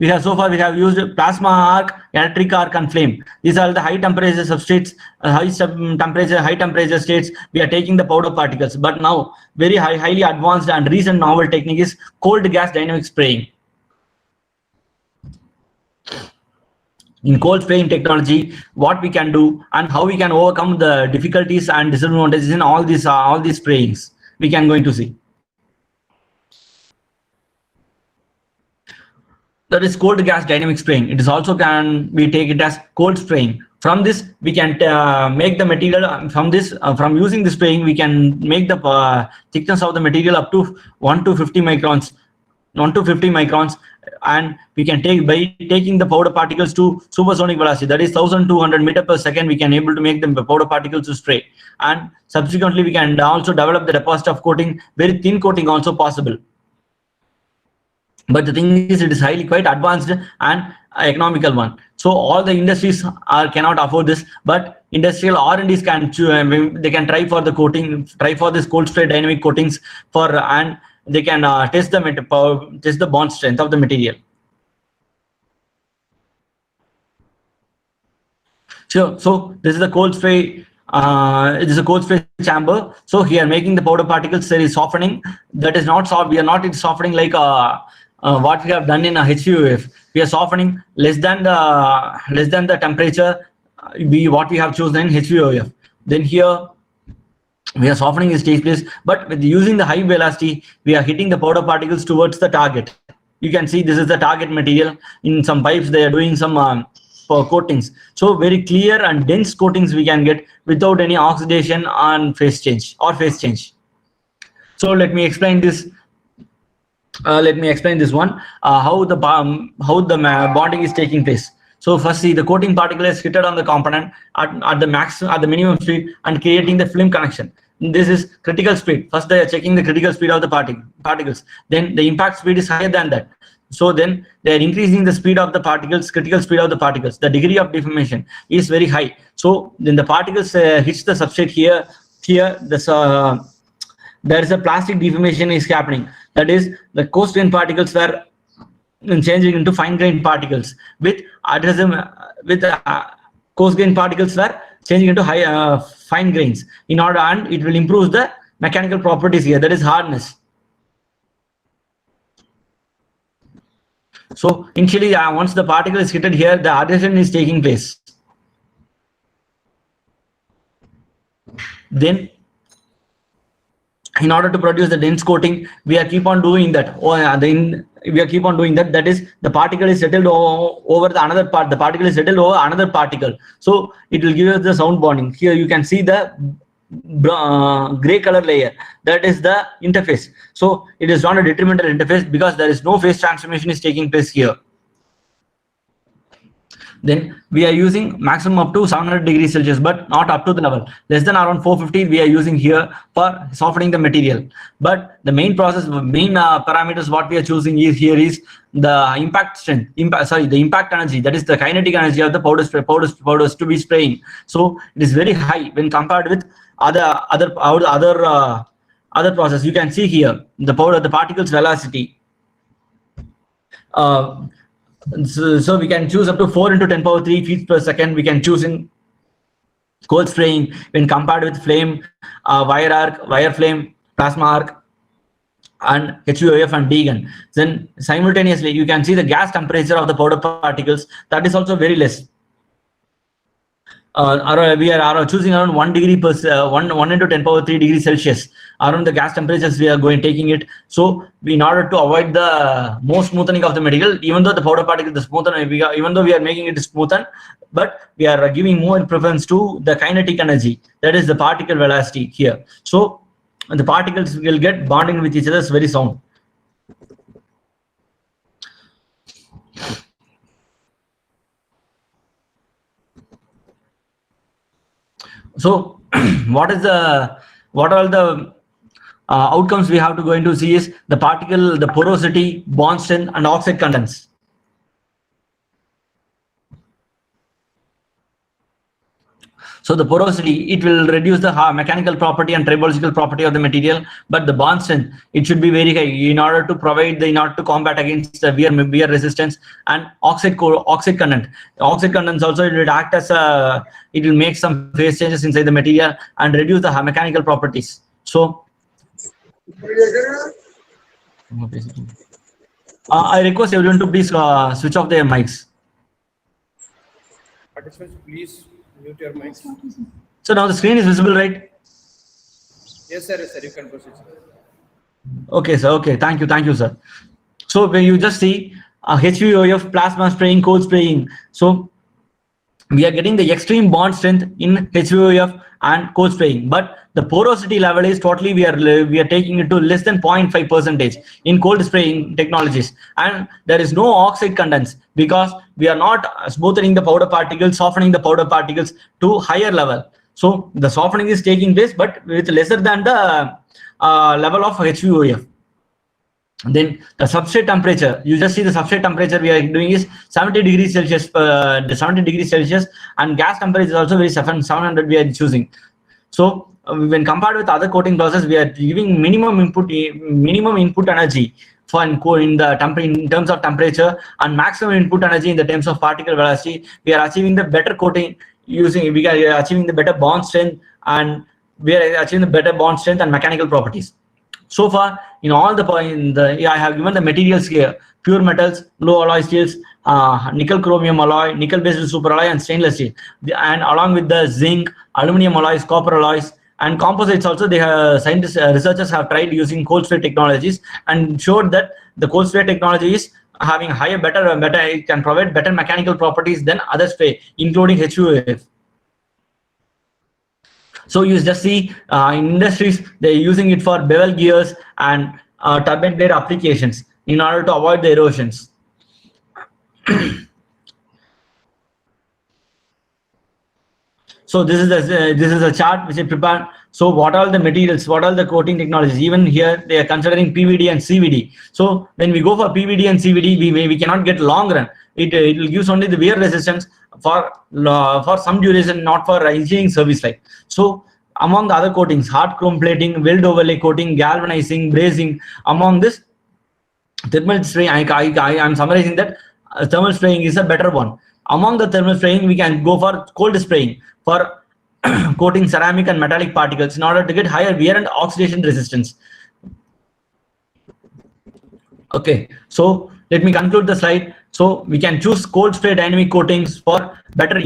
we have used plasma arc, electric arc, and flame. These are the high temperature substrates, high temperature states. We are taking the powder particles, but now very highly advanced and recent novel technique is cold gas dynamic spraying. In cold spraying technology, what we can do and how we can overcome the difficulties and disadvantages in all these sprayings, we can going to see. That is cold gas dynamic spraying. It is also can be taken as cold spraying. From this, we can make the material. From using the spraying, we can make the thickness of the material up to 1 to 50 microns, and we can by taking the powder particles to supersonic velocity, that is 1200 meters per second. We can able to make the powder particles to spray, and subsequently we can also develop the deposit of coating. Very thin coating also possible. But the thing is, it is highly quite advanced and economical one. So all the industries cannot afford this, but industrial R&Ds can they can try for the coating, try for this cold spray dynamic coatings and they can test the bond strength of the material. Sure. So this is the cold spray. It is a cold spray chamber. So here making the powder particles, there is softening. That is not soft. We are not softening like what we have done in a HVOF. We are softening less than the temperature what we have chosen in HVOF. Then here we are softening is takes place, but with using the high velocity, we are hitting the powder particles towards the target. You can see this is the target material. In some pipes, they are doing some coatings. So very clear and dense coatings we can get without any oxidation and phase change. So let me explain this. How the bonding is taking place. So first, see, the coating particle is fitted on the component at the minimum speed and creating the film connection. This is critical speed. First, they are checking the critical speed of the particles. Then the impact speed is higher than that. So then they are increasing the speed of the particles, critical speed of the particles. The degree of deformation is very high. So then the particles hits the substrate here. Here, there is a plastic deformation is happening. That is, the coarse grain particles were changing into fine grain particles with coarse grain particles were changing into fine grains in order, and it will improve the mechanical properties here, that is hardness. So initially, once the particle is hit here, the adhesion is taking place. Then, in order to produce the dense coating, we are keep on doing that. That is, the particle is settled over the another part. The particle is settled over another particle. So it will give us the sound bonding. Here you can see the gray color layer. That is the interface. So it is not a detrimental interface because there is no phase transformation is taking place here. Then we are using maximum up to 700 degrees Celsius, but not up to the level. Less than around 450 we are using here for softening the material. But the main process, parameters what we are choosing here is the impact strength, the impact energy, that is the kinetic energy of the powders to be spraying. So it is very high when compared with other process. You can see here the particles velocity. So we can choose up to 4 into 10 power 3 feet per second. We can choose in cold spraying when compared with flame, wire arc, wire flame, plasma arc, and HVOF and D-gun. Then simultaneously, you can see the gas temperature of the powder particles. That is also very less. We are choosing around 1 degree per 1 into 10 power 3 degrees Celsius. Around the gas temperatures we are taking it. So in order to avoid the more smoothing of the material, even though the powder particle is smoothen, even though we are making it smoothen, but we are giving more preference to the kinetic energy, that is the particle velocity here. So the particles will get bonding with each other very soon. So what are all the outcomes we have to go into see is the particle, the porosity, bond strength, and oxide contents. So the porosity, it will reduce the mechanical property and tribological property of the material, but the bond strength, it should be very high in order to combat against the wear resistance. And oxide content. Oxide contents also, it will act as it will make some phase changes inside the material and reduce the mechanical properties. So I request everyone to please switch off their mics. Participants, please mute your mics. So now the screen is visible, right? Yes, sir. Yes, sir. You can proceed, sir. Okay, sir. Okay, thank you, sir. So when you just see HVOF, plasma spraying, cold spraying. So we are getting the extreme bond strength in HVOF and cold spraying, but the porosity level is totally we are taking it to less than 0.5% in cold spraying technologies, and there is no oxide contents because we are not smoothing the powder particles, softening the powder particles to higher level. So the softening is taking place, but with lesser than the level of HVOF. Then the substrate temperature, you just see the substrate temperature we are doing is 70 degrees Celsius, and gas temperature is also very 700 we are choosing. So when compared with other coating process, we are giving minimum input energy for in terms of temperature and maximum input energy in the terms of particle velocity. We are achieving the better coating we are achieving the better bond strength, and we are achieving the better bond strength and mechanical properties. So far, in all I have given the materials here: pure metals, low alloy steels, nickel chromium alloy, nickel based super alloy, and stainless steel. And along with the zinc, aluminum alloys, copper alloys, and composites also, researchers have tried using cold spray technologies and showed that the cold spray technology is having it can provide better mechanical properties than other spray, including HVOF. So you just see in industries, they're using it for bevel gears and turbine blade applications in order to avoid the erosions. So this is a chart which I prepared. So what are the materials? What are the coating technologies? Even here they are considering PVD and CVD. So when we go for PVD and CVD, we cannot get long run. It will use only the wear resistance for some duration, not for engineering service life. So among the other coatings, hard chrome plating, weld overlay coating, galvanizing, brazing. Among this, thermal spraying, I am summarizing that thermal spraying is a better one. Among the thermal spraying, we can go for cold spraying for coating ceramic and metallic particles in order to get higher wear and oxidation resistance. Okay, so let me conclude the slide. So we can choose cold spray dynamic coatings for better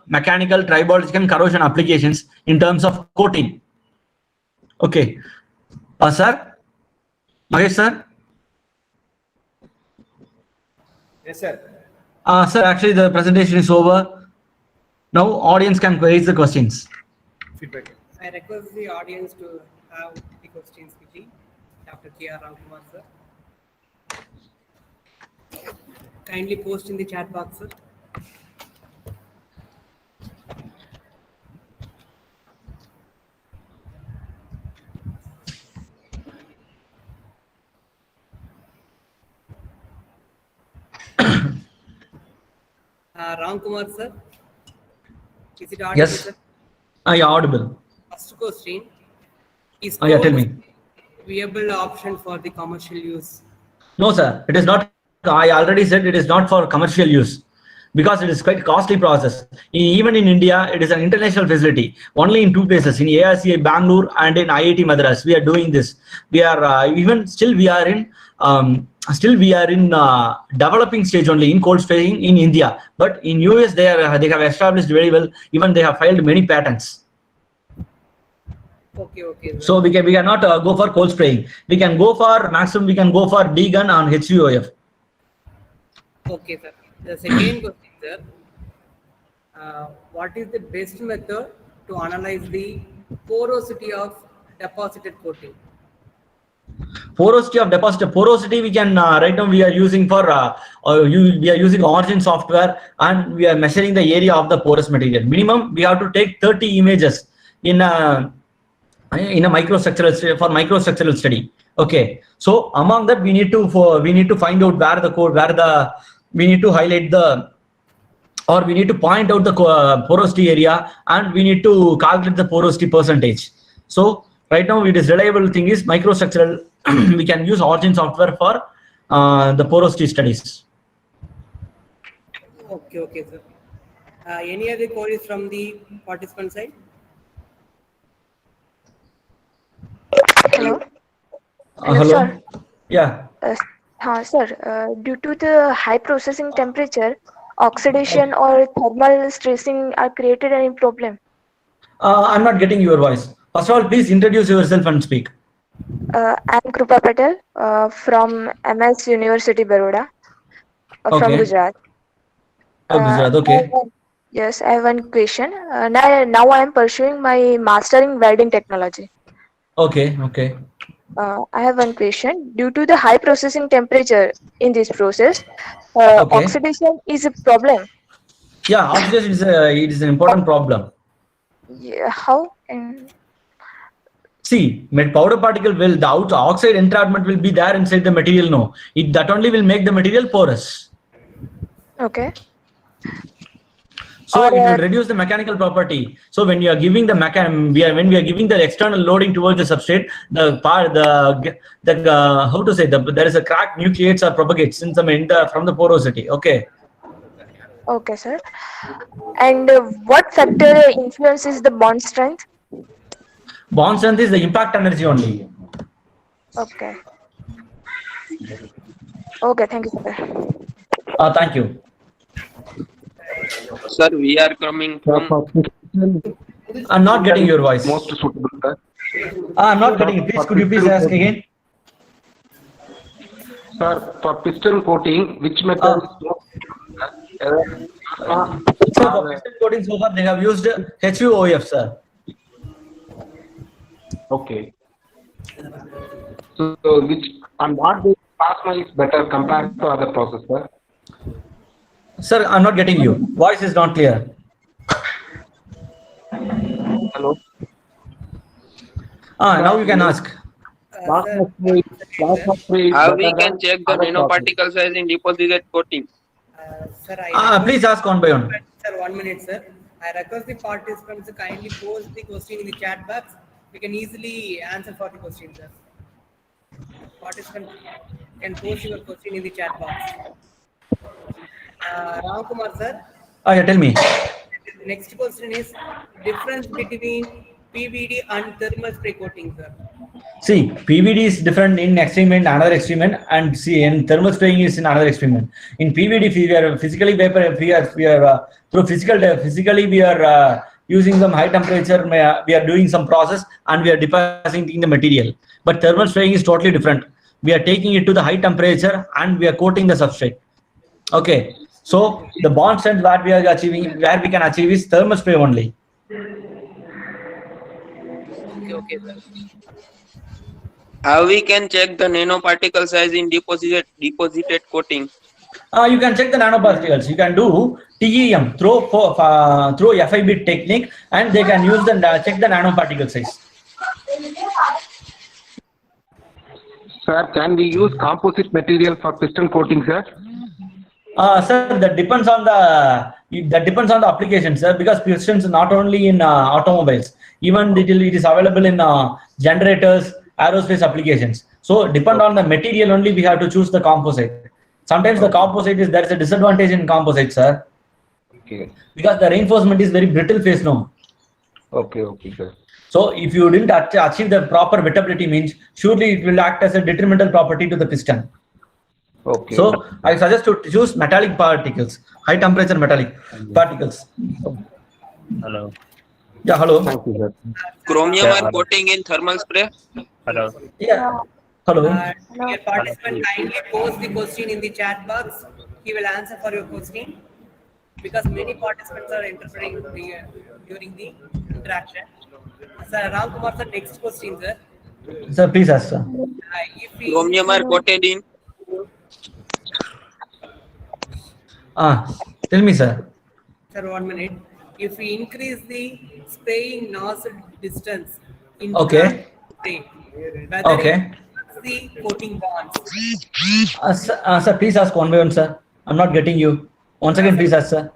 mechanical, tribological, and corrosion applications in terms of coating. Okay, sir, Mahesh sir. Yes, sir. Sir, actually the presentation is over. Now audience can raise the questions. Feedback. I request the audience to have the questions quickly. Dr. K.R. Ramkumar, sir. Kindly post in the chat box, sir. Ramkumar, sir. Is it audible, Yes. sir? Yeah, audible. First question. Is Yeah, tell me. viable option for the commercial use? No, sir, it is not. I already said it is not for commercial use because it is quite costly process. Even in India, it is an international facility. Only in two places, in ARCA Bangalore and in IIT Madras, we are doing this. We are even still we are in developing stage only in cold spraying in India. But in US, they have established very well. Even they have filed many patents. Okay, okay. Sir. So we cannot go for cold spraying. We can go for maximum. We can go for D-gun on HVOF. Okay, sir. The second question, sir. What is the best method to analyze the porosity of deposited coating? Porosity of deposit. Porosity we can right now we are using for we are using Origin software and we are measuring the area of the porous material. Minimum we have to take 30 images in a microstructural for microstructural study. Okay, so among that we need to find out where the code we need to highlight or we need to point out the porosity area and we need to calculate the porosity percentage. So right now it is reliable thing is microstructural. We can use Origin software for the porosity studies. Okay, okay, sir. Any other queries from the participant side? Hello. Hello. Sir. Yeah. Sir, due to the high processing temperature, oxidation or thermal stressing are created any problem? I'm not getting your voice. First of all, please introduce yourself and speak. I'm Krupa Patel from MS University Baroda from Okay. Gujarat. Gujarat, okay. Yes, I have one question. Now I am pursuing my master in welding technology. Okay, okay. I have one question. Due to the high processing temperature in this process, Okay. oxidation is a problem. Yeah, oxidation is an important problem. Yeah, how? See, powder particle will, the oxide entrapment will be there inside the material. No, that only will make the material porous. Okay. So it will reduce the mechanical property. So when you are giving the when we are giving the external loading towards the substrate, how to say there is a crack nucleates or propagates in from the porosity. Okay. Okay, sir. And what factor influences the bond strength? Bond strength is the impact energy only. Okay. Okay, thank you, sir. Thank you. Sir, we are coming from I'm not getting your voice. most suitable, sir. I'm not getting it. Please, could you please ask again? Sir, for piston coating, which method is most So for piston coating so far they have used HVOF, sir. Okay. So which and what the plasma is better compared to other process, sir? Sir, I'm not getting you. Voice is not clear. Hello. Now you can ask. Sir, How we can check the nanoparticle size in deposited coating? sir, I Please ask one by one. Sir, 1 minute, sir. I request the participants to kindly post the question in the chat box. We can easily answer for the question, sir. Participant can post your question in the chat box. Ram Kumar, sir. Yeah, tell me. Next question is difference between PVD and thermal spray coating, sir. See, PVD is different in experiment, another experiment, and see, in thermal spraying is in another experiment. In PVD, we are physically physically we are using some high temperature. We are doing some process and we are depositing the material. But thermal spraying is totally different. We are taking it to the high temperature and we are coating the substrate. Okay, so the bond strength that we are achieving, where we can achieve is thermal spray only. Okay, sir. How we can check the nanoparticle size in deposited coating? You can check the nanoparticles. You can do TEM, through FIB technique, and they can use the check the nanoparticle size. Sir, can we use composite material for piston coating, sir? Sir, that depends on the application, sir. Because pistons not only in automobiles, even it is available in generators, aerospace applications. So depend on the material only. We have to choose the composite. Sometimes the composite there is a disadvantage in composite, sir. Okay. Because the reinforcement is very brittle phase now. Okay, sir. So if you didn't achieve the proper wettability, means surely it will act as a detrimental property to the piston. Okay. So I suggest to choose metallic particles, high temperature metallic particles. Hello. Yeah, hello. Thank you, sir. Chromium are coating in thermal spray? Hello. Yeah. Hello. Dear participant, kindly post the question in the chat box. He will answer for your question because many participants are interpreting during the interaction. Sir, Ram Kumar, sir, next question, sir. Sir, please ask, sir. Chromium are coated in? Tell me, sir. Sir, 1 minute. If we increase the spraying nozzle distance in Okay. spray, whether Okay. it's the coating bonds. Sir, please ask one by one, sir. I'm not getting you. Once again, please ask, sir.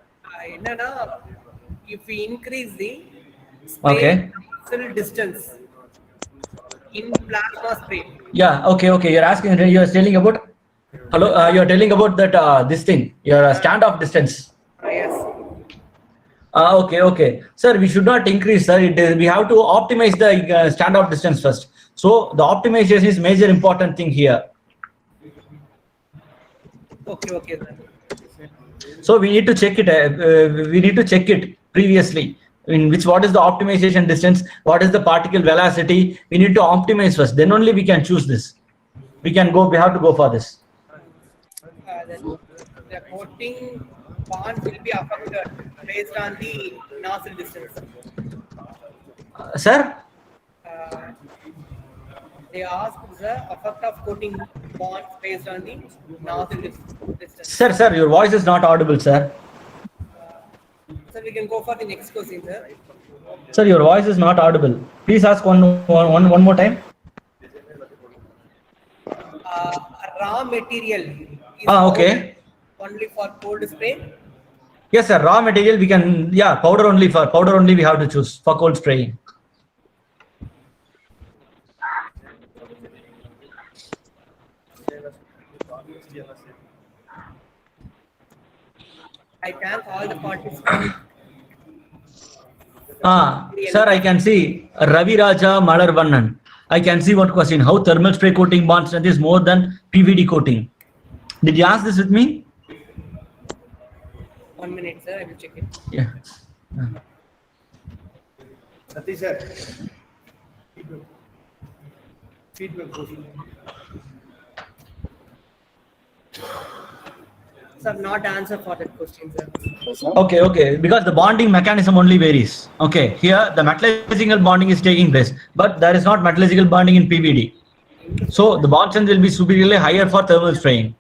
If we increase the Okay. nozzle distance in plasma spray. Yeah. Okay. You're asking. You're telling about. Hello. You're telling about that. This thing. Your standoff distance. Yes. Okay. Sir, we should not increase, sir. We have to optimize the standoff distance first. So the optimization is major important thing here. Okay, sir. So we need to check it. We need to check it previously. What is the optimization distance? What is the particle velocity? We need to optimize first. Then only we can choose this. We have to go for this. The coating bond will be affected based on the nozzle distance. Sir? They asked the effect of coating bonds based on the nozzle distance. Sir, your voice is not audible, sir. So we can go for the next question, sir. Sir, your voice is not audible. Please ask one more time. Raw material is Okay. only for cold spray. Yes, sir. Raw material we can. Yeah, powder only we have to choose for cold spraying. I thank all the participants. Sir, I can see Ravi Raja Malarvannan. I can see one question. How thermal spray coating bond strength is more than PVD coating? Did you ask this with me? 1 minute, sir. I will check it. Yeah. Satish sir. Feedback question. Sir, not answer for that question, sir. Okay. Because the bonding mechanism only varies. Okay. Here the metallurgical bonding is taking place, but there is not metallurgical bonding in PVD. So the bond strength will be superiorly higher for thermal spraying.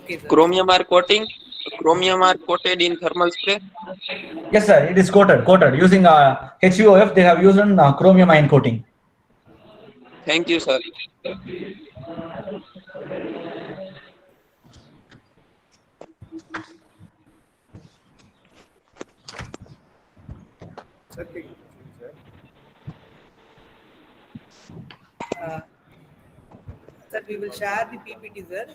Okay, sir. Chromium are coated in thermal spray. Yes, sir. It is coated using HUOF. They have used chromium ion coating. Thank you, sir. Sir, take it, sir. Sir, we will share the PPT, sir.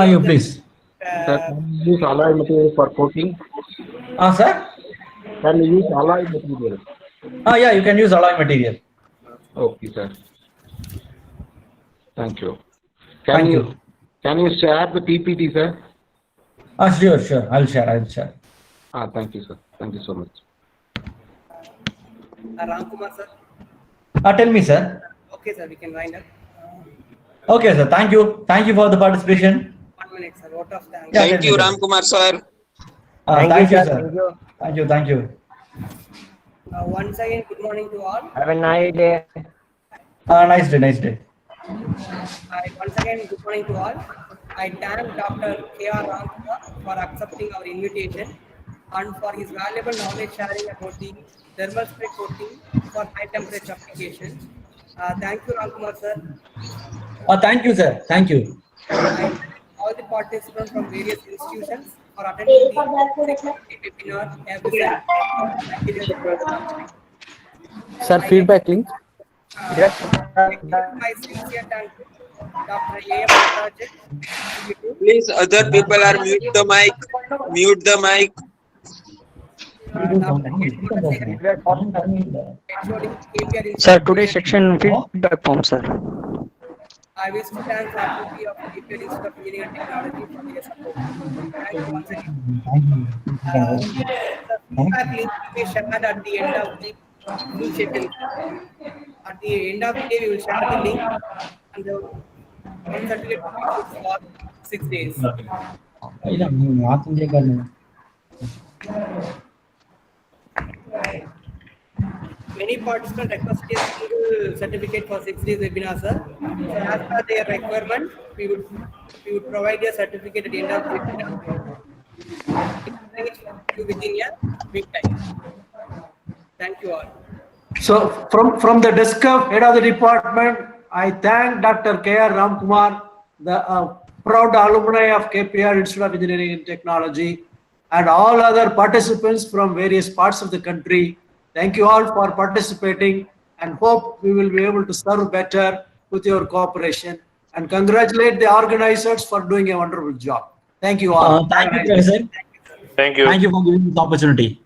You please. Sir, can you use alloy material for coating? Sir? Can you use alloy material? Yeah, you can use alloy material. Okay, sir. Thank you. Thank you. Can you share the PPT, sir? Sure. I'll share. Thank you, sir. Thank you so much. Ramkumar, sir. Tell me, sir. Okay, sir, we can wind up. Okay, sir. Thank you for the participation. 1 minute, sir. Vote of thanks. Yeah, Thank you, Ramkumar, sir. Thank you, sir. Thank you. Once again, good morning to all. Have a nice day. Nice day. Once again, good morning to all. I thank Dr. K.R. Ramkumar for accepting our invitation and for his valuable knowledge sharing about the thermal spray coating for high temperature application. Thank you, Ramkumar, sir. Thank you, sir. Thank you. And all the participants from various institutions for attending the webinar every Sir, feedback link. My sincere thank you, Dr. A.M. Project. Please, other people are mute the mic. Sir, today's section feedback form, sir. I wish to thank faculty of KPR Institute of Engineering and Technology for their support. Thank you once again. The feedback link will be shared at the end of the initiative. At the end of the day, we will share the link and the one certificate for 6 days. Many participants requested a single certificate for 6 days webinar, sir. So as per their requirement, we would provide a certificate at the end of the webinar. Within a week time. Thank you all. So from the desk of head of the department, I thank Dr. K.R. Ramkumar, the proud alumni of KPR Institute of Engineering and Technology, and all other participants from various parts of the country. Thank you all for participating and hope we will be able to serve better with your cooperation, and congratulate the organizers for doing a wonderful job. Thank you all. Thank you, Professor. Thank you. Thank you for giving this opportunity.